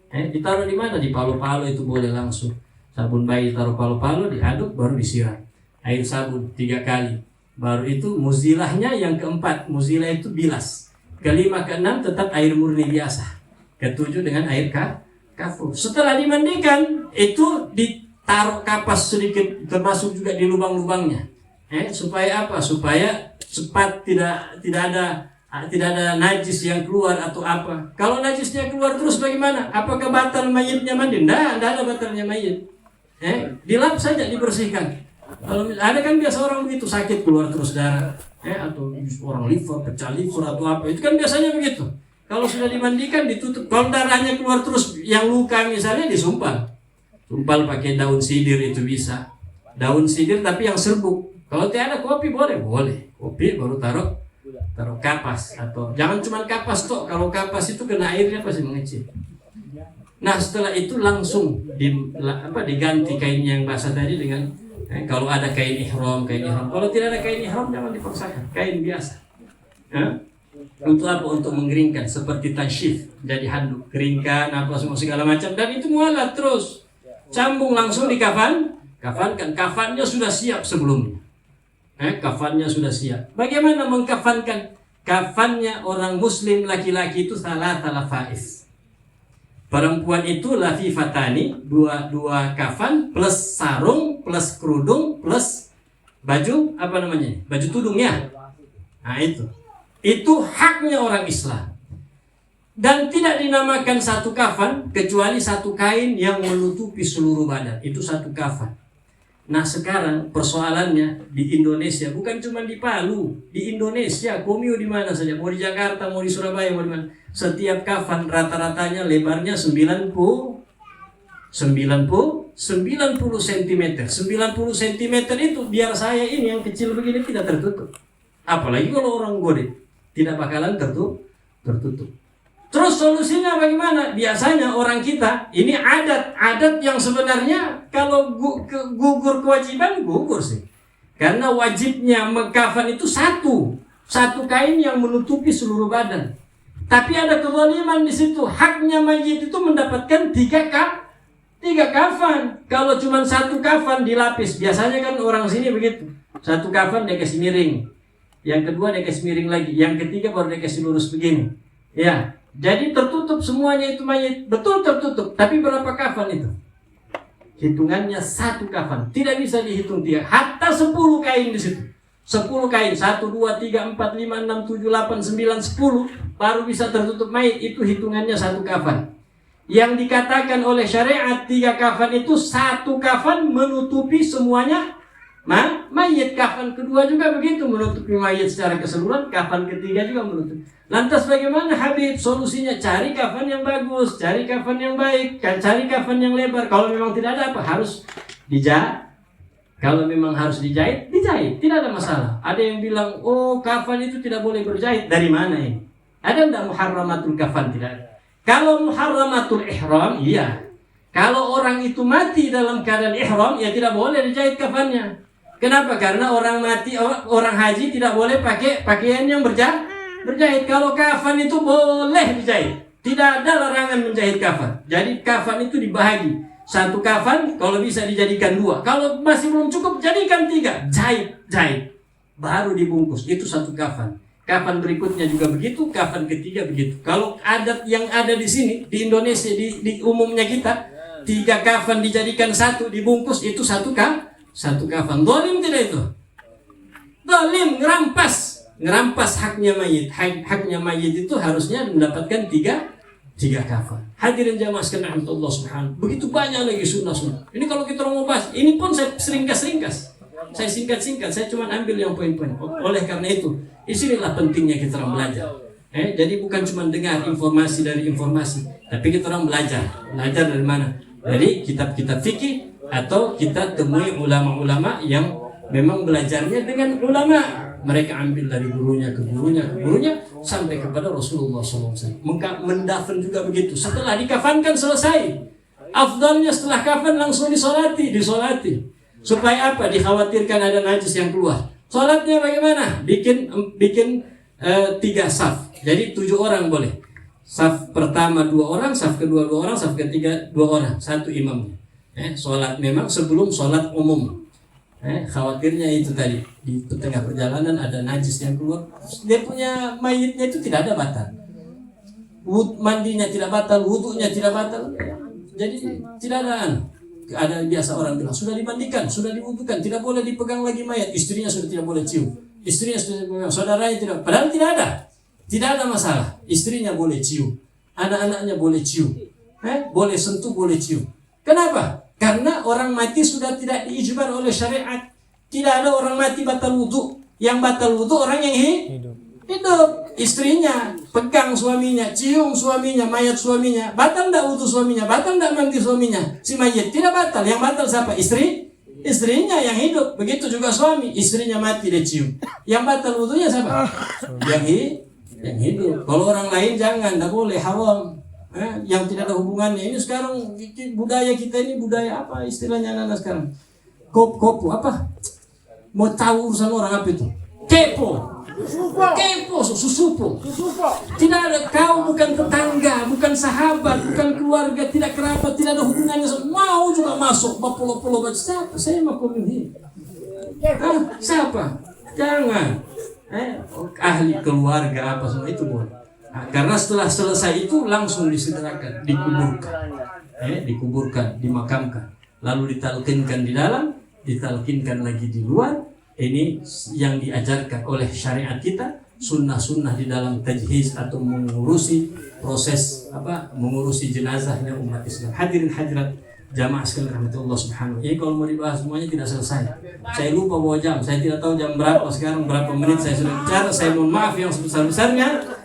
Speaker 1: Ditaruh di mana? Di palu-palu itu boleh langsung. Sabun bayi taruh palu-palu, diaduk, baru disiram. Air sabun 3 kali. Baru itu muzilahnya yang keempat. Muzilah itu bilas. Kelima, keenam tetap air murni biasa. Ketujuh dengan air kafur. Setelah dimandikan, itu ditaruh kapas sedikit, termasuk juga di lubang-lubangnya. Supaya apa? Supaya cepat tidak ada najis yang keluar atau apa. Kalau najisnya keluar terus bagaimana? Apakah batal mayitnya mandi? Tidak ada batalnya mayit. Dilap saja, dibersihkan. Kalau ada kan biasa orang begitu, sakit keluar terus darah, atau orang liver, pecah liver atau apa, itu kan biasanya begitu. Kalau sudah dimandikan ditutup. Kalau darahnya keluar terus, yang luka misalnya disumpal pakai daun sidir, itu bisa. Daun sidir tapi yang serbuk. Kalau tiada kopi boleh. Kopi baru taruh kapas, atau jangan cuma kapas toh. Kalau kapas itu kena airnya pasti mengecil. Nah setelah itu langsung diganti kainnya yang basah tadi dengan kalau ada kain ihram. Kalau tidak ada kain ihram jangan dipaksakan, kain biasa. Untuk apa? Untuk mengeringkan, seperti tansyif, jadi handuk, keringkan apa semua segala macam, dan itu mualat terus. Cambung langsung di kafankan. Kafannya sudah siap sebelumnya. Kafannya sudah siap. Bagaimana mengkafankan? Kafannya orang muslim laki-laki itu salah faiz. Perempuan itu lafifatani, dua kafan plus sarung plus kerudung plus baju baju tudungnya. Nah itu haknya orang Islam. Dan tidak dinamakan satu kafan kecuali satu kain yang menutupi seluruh badan. Itu satu kafan. Nah sekarang persoalannya di Indonesia, bukan cuma di Palu, di Indonesia, komio di mana saja, mau di Jakarta, mau di Surabaya, mau di mana, setiap kafan rata-ratanya lebarnya 90 cm. 90 cm itu biar saya ini yang kecil begini tidak tertutup. Apalagi kalau orang gede, tidak bakalan tertutup. Terus solusinya bagaimana? Biasanya orang kita, ini adat yang sebenarnya kalau gugur kewajiban, gugur sih. Karena wajibnya mengkafan itu satu kain yang menutupi seluruh badan. Tapi ada kezaliman di situ. Haknya mayit itu mendapatkan 3 kafan. Kalau cuma 1 kafan dilapis, biasanya kan orang sini begitu. 1 kafan dia kasih miring, yang kedua dia kasih miring lagi, yang ketiga baru dia kasih lurus begini. Ya. Jadi tertutup semuanya itu mayit, betul tertutup. Tapi berapa kafan itu? Hitungannya 1 kafan. Tidak bisa dihitung 3. Hatta 10 kain di situ. 10 kain, 1, 2, 3, 4, 5, 6, 7, 8, 9, 10 baru bisa tertutup mayit. Itu hitungannya 1 kafan. Yang dikatakan oleh syariat 3 kafan itu 1 kafan menutupi semuanya mayit. Kafan kedua juga begitu, menutupi mayit secara keseluruhan. Kafan ketiga juga menutupi. Lantas bagaimana Habib? Solusinya cari kafan yang bagus, cari kafan yang baik, cari kafan yang lebar. Kalau memang tidak ada apa, harus dijahit. Kalau memang harus dijahit, tidak ada masalah. Ada yang bilang, oh kafan itu tidak boleh berjahit. Dari mana ini? Ada enggak muharramatul kafan? Tidak ada. Kalau muharramatul ihram, iya. Kalau orang itu mati dalam keadaan ihram, ya tidak boleh dijahit kafannya. Kenapa? Karena orang mati, orang haji tidak boleh pakai pakaian yang berjahit. Kalau kafan itu boleh dijahit. Tidak ada larangan menjahit kafan. Jadi kafan itu dibahagi. 1 kafan kalau bisa dijadikan 2. Kalau masih belum cukup, jadikan 3. Jahit. Baru dibungkus. Itu 1 kafan. Kafan berikutnya juga begitu. Kafan ketiga begitu. Kalau adat yang ada di sini, di Indonesia, di umumnya kita, 3 kafan dijadikan 1, dibungkus, itu 1 kafan. Zalim tidak itu? Zalim, ngerampas haknya mayit. Haknya mayit itu harusnya mendapatkan 3 kafan. Hadirin jamaah sekalian Allah Subhanahu. Begitu banyak lagi sunnah. Ini kalau kita mau bahas, ini pun saya ringkas. Saya singkat. Saya cuma ambil yang poin-poin. Oleh karena itu, disinilah pentingnya kita belajar. Jadi bukan cuma dengar informasi dari informasi, tapi kita orang belajar dari mana? Dari kitab-kitab fikih atau kita temui ulama-ulama yang memang belajarnya dengan ulama. Mereka ambil dari gurunya ke gurunya sampai kepada Rasulullah SAW. Mendafn juga begitu. Setelah dikafankan selesai. Afdalnya setelah kafan langsung disolati. Supaya apa? Dikhawatirkan ada najis yang keluar. Solatnya bagaimana? Bikin 3 saf. Jadi 7 orang boleh. Saf pertama 2 orang, saf kedua 2 orang, saf ketiga 2 orang, 1 imamnya. Solat memang sebelum solat umum. Khawatirnya itu tadi di tengah perjalanan ada najis yang keluar. Dia punya mayitnya itu tidak ada batal. Mandinya tidak batal, wudunya tidak batal. Jadi tidak ada biasa orang bilang sudah dimandikan, sudah diwudukan, tidak boleh dipegang lagi mayat. Istrinya sudah tidak boleh cium. Istrinya sudah, saudaranya tidak. Padahal tidak ada masalah. Istrinya boleh cium, anak-anaknya boleh cium, boleh sentuh, boleh cium. Kenapa? Karena orang mati sudah tidak diijbar oleh syariat. Tidak ada orang mati batal wudu. Yang batal wudu orang yang hidup. Istrinya pegang suaminya, cium suaminya, mayat suaminya. Batal tidak wudu suaminya? Batal tidak mandi suaminya? Si mayat tidak batal. Yang batal siapa? Istrinya yang hidup. Begitu juga suami, istrinya mati dia cium. Yang batal wudunya siapa? Yang hidup. Kalau orang lain jangan, tidak boleh, haram. Yang tidak ada hubungannya. Ini sekarang budaya kita ini budaya apa istilahnya anak-anak sekarang? Kopo apa? Mau tahu urusan orang apa itu? Kepo, susupo. Tidak ada, kau bukan tetangga, bukan sahabat, bukan keluarga, tidak kerabat, tidak ada hubungannya. Mau juga masuk, pulau siapa? Saya mau komuni. Siapa? Jangan. Ahli keluarga apa semua itu boleh. Karena setelah selesai itu langsung disegerakan, dikuburkan, dimakamkan, lalu ditalkinkan di dalam, ditalkinkan lagi di luar. Ini yang diajarkan oleh syariat kita, sunnah-sunnah di dalam tajhiz atau mengurusi proses mengurusi jenazahnya umat Islam. Hadirin hadirat jamaah sekalian rahmatullah subhanahu. Ini kalau mau dibahas semuanya tidak selesai. Saya lupa bawa jam, saya tidak tahu jam berapa sekarang, berapa menit saya sudah bicara. Saya mohon maaf yang sebesar-besarnya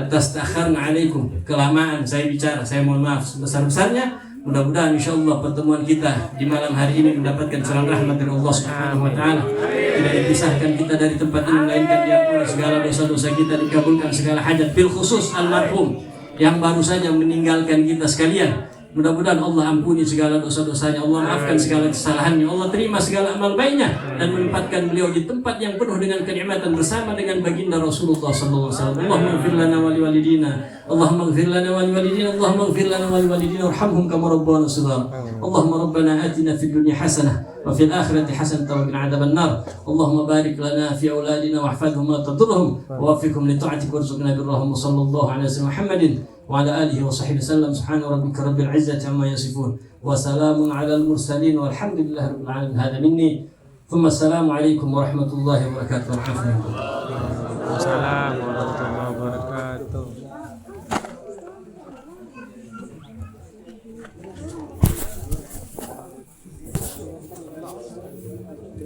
Speaker 1: atas takharna alaikum, kelamaan saya bicara, saya mohon maaf sebesar-besarnya. Mudah-mudahan insyaallah pertemuan kita di malam hari ini mendapatkan curahan rahmat dari Allah Subhanahu wa taala. Tidak dipisahkan kita dari tempat ini, melainkan diampuni segala dosa-dosa kita, dikabulkan segala hajat, bil khusus almarhum yang baru saja meninggalkan kita sekalian. Mudah-mudahan Allah ampuni segala dosa-dosanya, Allah maafkan segala kesalahannya, Allah terima segala amal baiknya dan menempatkan beliau di tempat yang penuh dengan kenikmatan bersama dengan baginda Rasulullah sallallahu alaihi wasallam. Allahumma ighfir lana wa liwalidina, Allahumma ighfir lana wa liwalidina, Allahumma ighfir lana wa liwalidina warhamhum kama rabbana shighara. Allahumma rabbana atina fid dunya hasanah wa fil akhirati hasanatan wa qina adzaban nar. Allahumma barik lana fi auladina wahfadhhum wa tadurhum wa waffiqhum li ta'atika warzuqna birrahmah sallallahu alaihi wasallam Muhammadin وعلى آله وصحبه وسلم. سبحان ربك رب العزة عما يصفون وسلام على المرسلين والحمد لله رب العالمين. هذا مني ثم السلام عليكم ورحمة الله وبركاته.